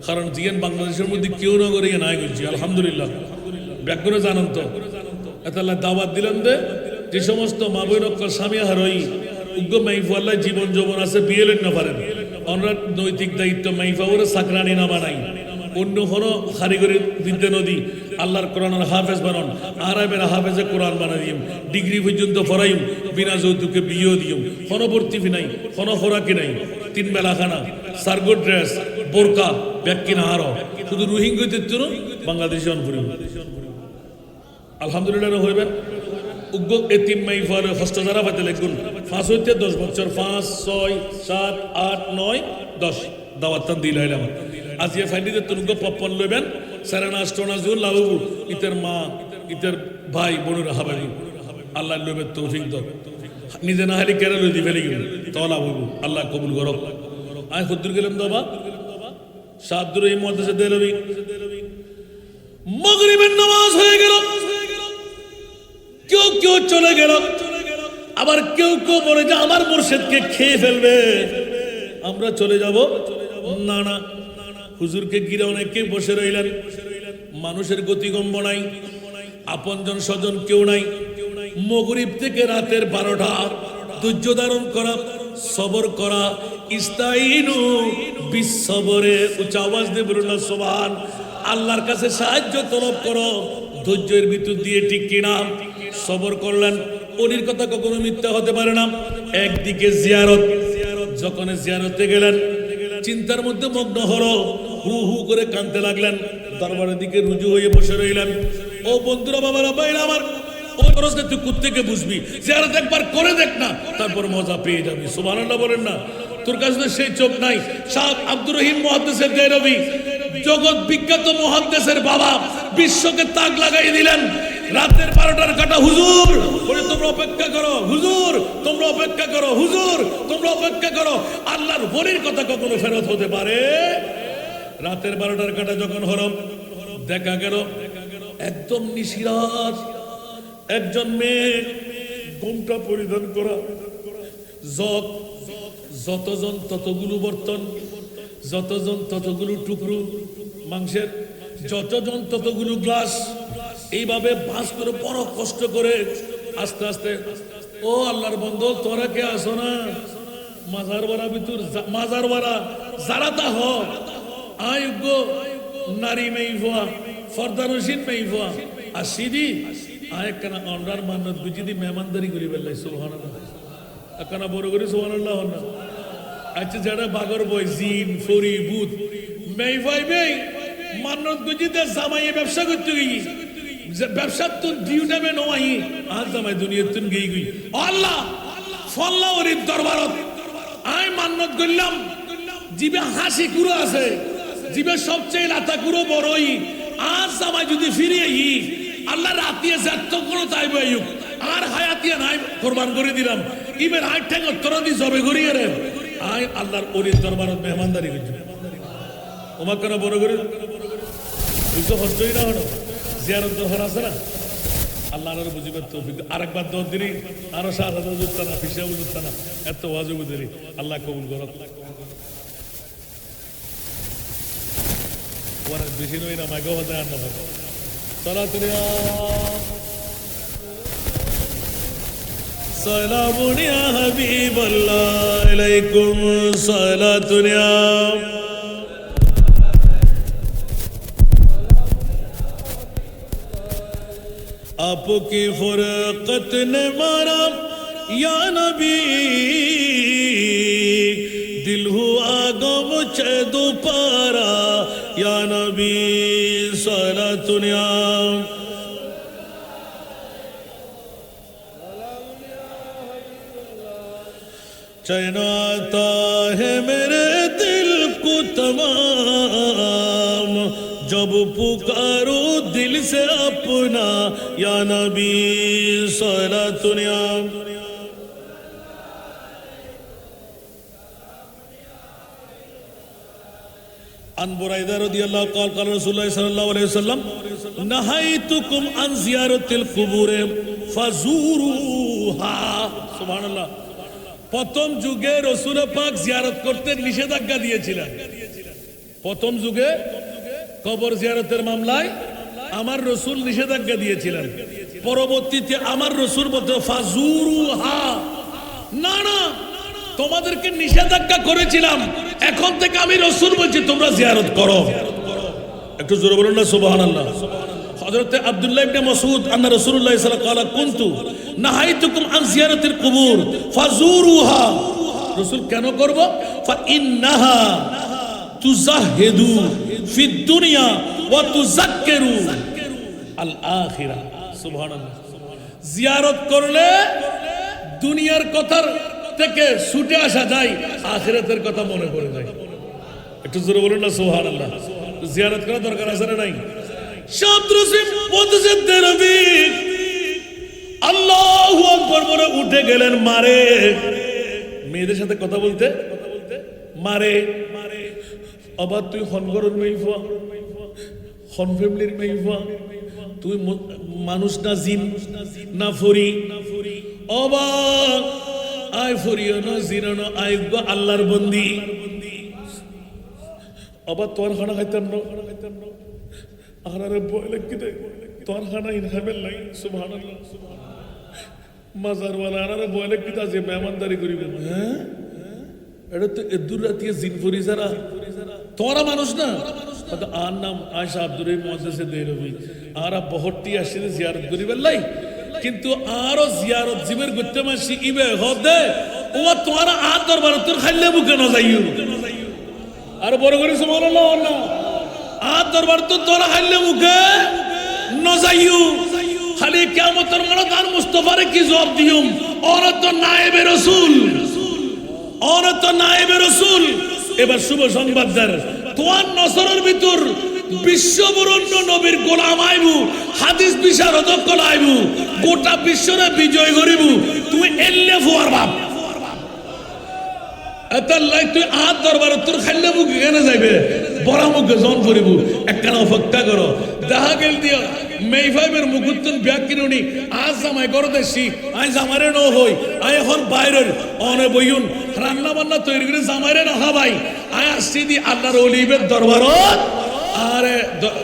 কারণ জিয়ান বাংলাদেশের মধ্যে কেউ না করে নাই করছি আলহামদুলিল্লাহ বেগনে জানেন তো আল্লাহ দাওয়াত দিলেন দে যে সমস্ত মা বোন স্বামী হারই উগ্র মাইফাল্লাহ জীবন যৌবন আছে বিয়ে লেন না পারেন, আমরা নৈতিক দায়িত্ব মাইফা ওরা সাকরানি না বানাই, অন্য কোনো কারিগরি বিদ্যা নদী আল্লাহর কোরআনের হাফেজ বানান, আরবের হাফেজে কোরআন বানা দিম, ডিগ্রি পর্যন্ত ফরাইম, বিনা যৌতুকে বিয়েও দিম, ফনবর্তী নাই, ফন খোরাকি নাই, 3 বেলা খানা, সার্গো ড্রেস, বোরকা ব্যাগ কিনা আরো শুধু রোহিঙ্গা বাংলাদেশি অনপুরি আলহামদুলিল্লাহ হইবেন। উগ্র এতিম মাইফার হস্ত যারা পাইতে লিখুন 5 হইতে 10 বছর 5, 6, 7, 8, 9, 10 দাওয়াতান দিলাইলাম আজিয়া ফাইন্ডিতে তুনগো পপন লইবেন সারানা আষ্টনা জুল লাবু ইতের মা ইতের ভাই বোনের হাবাবি আল্লাহ লইবে তৌফিক দাও, নিজে না হালি কেরা লই দিবে লাগি তলা বলবো আল্লাহ কবুল করো। আই হুদ্দুর গেলাম দাবা শাহ আব্দুর রহিম মুহাদ্দিস দেলভী মাগরিবের নামাজ হয়ে গেল, কেউ কেউ চলে গেল, আবার কেউ কেউ বলে যে আমার মুর্শিদকে খেয়ে ফেলবে, আমরা চলে যাব না না। হুজুরকে ঘিরে অনেকে বসে রইলেন, মানুষের গতিগম্ব নাই, আপনজন স্বজন কেউ নাই। মাগরিব থেকে রাতের 12টা ধৈর্য ধারণ করা, সবর করা, ইস্তাইনু বিসসবরে, উচ্চ আওয়াজ দিয়ে বলুন না সুবহান, আল্লাহর কাছে সাহায্য তলব করো ধৈর্যের ভিতর দিয়ে, ঠিক কিনা? সবর করলেন, ওলির কথা কখনো মিথ্যা হতে পারে না। একদিকে জিয়ারত, যখন জিয়ারতে গেলেন চিন্তার মধ্যে মগ্ন হলো, হু হু করে কাঁদতে লাগলেন, দরবারের দিকে রুজু হয়ে বসে রইলেন। ও বন্ধুরা বাবারা ভাইরা আমার, ও খরচকে তুই কোত্থেকে বুঝবি, জিয়ারত একবার করে দেখ না, তারপর মজা পেয়ে যাবি। সুবহানাল্লাহ বলেন না। তোর কাছে তো সেই চোখ নাই। শাহ আব্দুর রহিম মুহাদ্দিসের দেহলভী, জগৎ বিখ্যাত মুহাদ্দিসের বাবা, বিশ্বকে তাক লাগাই দিলেন। রাতের 12টার কাটা, হুজুর বলে তোমরা অপেক্ষা করো, হুজুর তোমরা অপেক্ষা করো, হুজুর তোমরা অপেক্ষা করো। আল্লাহর ওলির কথা কখনো ফেরত হতে পারে? রাতের 12টার কাটা যখন হলো, দেখা গেল একদম নিশিরাত একজন মেয়ে, ঘোমটা পরিধান করা, যতজন ততগুলো বর্তন, যতজন ততগুলো টুকরো মাংসের, যতজন ততগুলো গ্লাস, এইভাবে ভাঁজ করে বড় কষ্ট করে আস্তে আস্তে, ও আল্লাহর বন্ধু তোরা কে আসো না, মাজার বাড়া ভিতর, মাজার বাড়া যারা তা হ আয়োগ্য নারী মেই ভুয়া, ফর্দানসীন মেই ভুয়া, আর সিদি আয়েক কেনা অন্ডার মান্নত বুঝিদি মেহমানদারি করি বেল্লাই সুবহানাল্লাহ, কেনা বড় করি সুবহানাল্লাহ না। আচ্ছা যারা বাগর বই জিন ফরি বুধ মেই ভাই মেই মান্নত বুঝিতে জামাইয়ে ব্যবসা করতে গিয়ে, ব্যবসা তুন ডিউটা মে নয় আজ জামাই দুনিয়া তুন গই গই আল্লাহ ফল্লা ওরির দরবারত আই মান্নত করলাম, জিবে হাসি কুরো আছে, জিবে সবচেয়ে লাতা কুরো বড়ই, আজ জামাই যদি ফিরিয়ে আল্লাহ রাতিয়া যাত কোনো তাই বাইক আর হায়াতিয়া নাই কোরবান করে দিলাম, ইবের আই ঠ্যাং উত্তর দি জবে করিয়ে রে আই আল্লাহর ওরির দরবারত মেহমানদারি করছি। ওমা কেন বড় করে বুঝতে হচ্ছই না, হলো জিয়ারত হর আছে না, আল্লাহ বুঝিবার তো আরেকবার 10 দিনই আরো 7,000 জুতা না, ফিসা বুঝতা না, এত ওয়াজ বুঝলি আল্লাহ কবুল করত। ওরা বেশি নই না, মাইগো বাজায় আর না ভাই সালাতুনিয়া সালামুন ইয়া হাবিবাল্লাহ আলাইকুম সালাতুনিয়া आपकी फुरकत ने मारा या नबी, दिल हुआ गम चे दोपारा या नबी सलातुनिया। चैन आता है मेरे दिल को तमाम, जब पुकारो दिल से अपना या नबी सलातुनिया। अन बुरैदा रदियल्लाहु क़ाल क़ाल रसूलुल्लाह सल्लल्लाहु अलैहि वसल्लम नहाइतुकुम अन ज़ियारतिल क़ुबूर फाज़ूरुहा। सुबहानाल्लाह। প্রথম যুগে রাসূল পাক জিয়ারত করতে নিষেধাজ্ঞা দিয়েছিলেন। প্রথম যুগে কবর জিয়ারতের মামলায় আমার রাসূল নিষেধাজ্ঞা দিয়েছিলেন। পরবর্তীতে আমার রাসূল বলতে ফাজুরুহা, না না তোমাদেরকে নিষেধাজ্ঞা করেছিলাম, এখন থেকে আমি রাসূল বলছি তোমরা জিয়ারত করো। একটু জোরে বলুন না সুবহানাল্লাহ। হযরত আব্দুল্লাহ ইবনে মাসউদ আন্না রাসূলুল্লাহ সাল্লাল্লাহু আলাইহি ওয়াসাল্লাম কুনতু নাহাইতুকুম আন জিয়ারাতিল কুবুর ফাজুরুহা। রাসূল কেন করব? ফা ইন্নাহা তুজাহিদু ফিদ দুনিয়া ওয়া তুযাক্কিরু আল আখিরা। সুবহানাল্লাহ। জিয়ারত করলে দুনিয়ার কথা থেকে ছুটে আসা যায়, আখিরাতের কথা মনে পড়ে যায়। একটু জোরে বলুন না সুবহানাল্লাহ। জিয়ারত করা দরকার আছে না নাই? আল্লাহু আকবার বলে উঠে গেলেন মারে, মেয়েদের সাথে কথা বলতে মারে। আবার তুই হনগরের মেয়ে ফুয়া, হন ফ্যামিলির মেয়ে ফুয়া, তুই মানুষ না জিন না ফরি, অবাক আয় ফরিও না জিন না আয় আল্লাহর বন্দি। আবার তোর খানা খাইতেন না, আরে বলে কি দে তোর খানা ইনহামেল নাই। সুবহানাল্লাহ। মাজার ওয়ালা আরে বলে কি যে মেহমানদারি করিব। হ্যাঁ এটা তো এদুর রাতে জিন ফরি যারা তোরা মানুষ না। আর নাম আয়েশা আব্দুর রহিম মুহাদ্দিসে দেহলভী আর বহুতটি আসলে জিয়ারত করিবেন লাই, কিন্তু আরো জিয়ারত জিবের করতে মাসি ইবে হদে ও তোরা আর দরবার তোর খাইলে বুকে না যাইও। আর বড় করে সুবহানাল্লাহ আল্লাহ আর দরবার তো তোরা খাইলে মুখে না যাইও। খালি কিয়ামতের মাঠে তার মুস্তাফারে কি জবাব দিউম? ওরা তো নায়েবে রাসূল, অনত নায়েবে রাসূল এবার শুভ সংবাদ দেন তোমার নসরের ভিতর বিশ্ববরণ্য নবীর গোলাম আইবু হাদিস বিশারদ কলাইবু গোটা বিশ্বরে বিজয় করিবু তুমি এল্লে ফুয়ার বাপ এতাল্লাই তুই আত দরবার তোর খাইলে মুখ কেন যাইবে বড় মুখে জন করিবু একখানা অপেক্ষা করো দেখা গেল দিও মেইফাইবের মুকুত্তন ব্যাগ কিনুনি আজ জামাই করো দেশি আই জামারে ন হই আই এখন বাইরের অনে বইউন রান্না বান্না তৈরি করে জামাইরে না ভাই আই আসছি দি আল্লাহর ওলিবের দরবারত আরে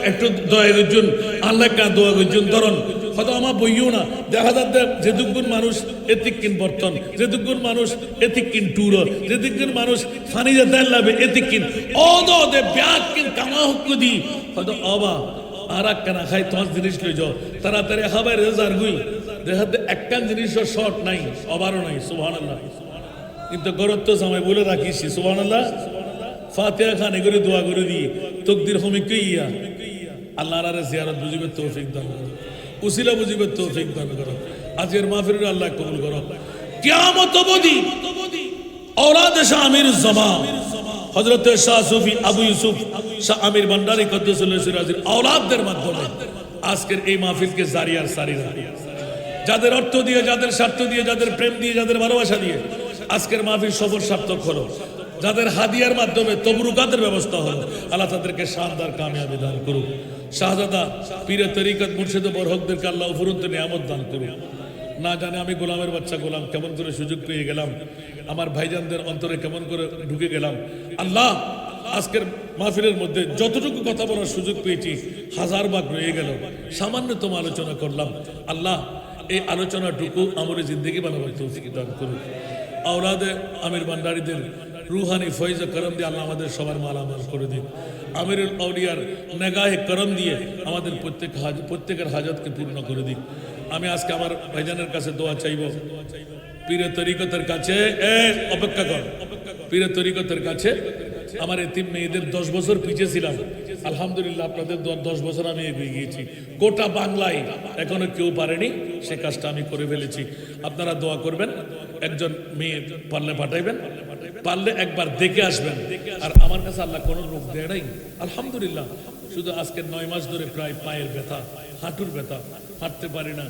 একটু দয়া করছুন আল্লাহ কা দোয়া করছুন ধরন হয়তো আমার বইও না দেখা যাচ্ছে যেদুগুন মানুষ এতিক কিন বর্তন যেদুগুন মানুষ এতিক কিন টুর যেদুগুন মানুষ ফানি যেতে লাভে এতিক কিন অদে ব্যাগ কিন কামা হক দি হয়তো অবা আর একখানা খাই তোমার জিনিস লই যাও তাড়াতাড়ি খাবার রেজার গুই দেখাতে একখান জিনিসও শর্ট নাই অবারও নাই সুবহানাল্লাহ কিন্তু গরত্ব সময় বলে রাখিস সুবহানাল্লাহ ফাতিহা খান এগুলো দোয়া করে দিয়ে তকদির হমিক ইয়া আল্লাহর আরে জিয়ারত বুঝিবে তৌফিক দান করো উসিলা বুঝিবে তৌফিক দান করো আজকের মাহফিলের আল্লাহ কবুল করো কিয়ামত অবধি औलाद शाह आमिर ज़मा हजरत शाह सूफी আবু ইউসুফ শাহ আমির ভান্ডারী কদ্দুসুল্লাহ সিরাজের औलादদের মাধ্যমে আজকের এই মাহফিলকে জারি আর সারি রাখি যাদের অর্থ দিয়ে যাদের স্বার্থ দিয়ে যাদের প্রেম দিয়ে যাদের ভালোবাসা দিয়ে আজকের মাহফিল সফল সার্থক হলো যাদের হাদিয়ার মাধ্যমে তবরুকাতের ব্যবস্থা হলো আল্লাহ তাদেরকে শানদার কামিয়াবি দান করুক শাহজাদা পীরে তরিকত মুর্শিদ বরহকদেরকে আল্লাহ উপরন্ত নিয়ামত দান করুক না জানে আমি গোলামের বাচ্চা গোলাম কেমন করে সুযোগ পেয়ে গেলাম আমার ভাইজানদের অন্তরে কেমন করে ঢুকে গেলাম আল্লাহ আজকের মাহফিলের মধ্যে যতটুকু কথা বলার সুযোগ পেয়েছি হাজার ভাগ রয়ে গেল সামান্যতম আলোচনা করলাম আল্লাহ এই আলোচনাটুকু আমার জিন্দগি বানাবার তৌফিক দান করুন औलाद আমির ভান্ডারীদের রুহানি ফয়জ করম দিয়ে আল্লাহ আমাদের সবার মালামাল করে দিন আমিরুল আউলিয়ার নেগাহে করম দিয়ে আমাদের প্রত্যেকের হাজতকে পূর্ণ করে দিন আমি আজকে আমার ভাইজানের কাছে দোয়া চাইব পীরে তরিকতের কাছে অপেক্ষা কর পীরে তরিকতের কাছে আমার এতিম মেয়েদের 10 বছর পিছিয়ে ছিলাম আলহামদুলিল্লাহ আপনাদের 10 বছর আমি এগিয়ে গিয়েছি গোটা বাংলায় এখনো কেউ পারেনি সে কাজটা আমি করে ফেলেছি আপনারা দোয়া করবেন একজন মেয়ে পারলে পাঠাইবেন পারলে একবার দেখে আসবেন আর আমার কাছে আল্লাহ কোনো রোগ দেয় নাই আলহামদুলিল্লাহ শুধু আজকে 9 মাস ধরে প্রায় পায়ের ব্যথা হাঁটুর ব্যথা হাঁটতে পারি না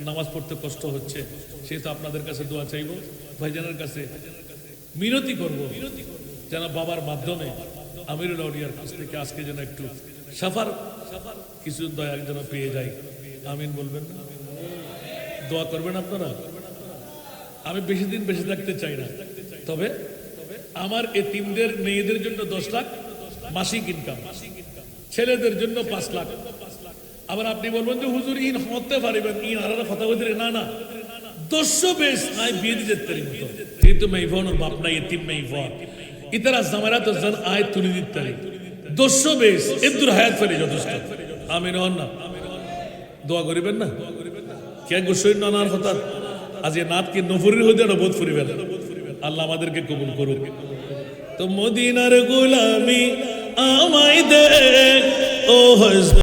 নামাজ পড়তে কষ্ট হচ্ছে সেটা আপনাদের কাছে দোয়া চাইব ভাইজানের কাছে মিনতি করব যেন বাবার মাধ্যমে আমিরুল আউলিয়ার কাছ থেকে আজকে যেন একটু সাফার কিছু দয়া যেন পেয়ে যাই আমিন বলবেন না দোয়া করবেন আপনারা আমি বেশি দিন বেশি থাকতে চাই না তবে আমার এতিমদের মেয়েদের জন্য 10 লাখ মাসিক ইনকাম ছেলেদের জন্য 5 লাখ আবার আপনি বলবেন যে হুজুর ইন হতে পারিবেন ইন আর কথা বলতে না না 200 বেশ নাই বিয়ে দিতে পারি মতো এই তো মেইফোন আর বাপ নাই এতিম মেইফোন ইতারা জামারা তো জান আয় তুলি দিতে পারি 200 বেশ এদুর হায়াত ফেলে যথেষ্ট আমিন না দোয়া করিবেন না কে গোসই নানার কথা আজ এই নাত কি নফরির হইতে না বোধ ফুরিবেন আল্লাহ আমাদেরকে কবুল করুক তো মদিনার গোলামি আমায় দে ও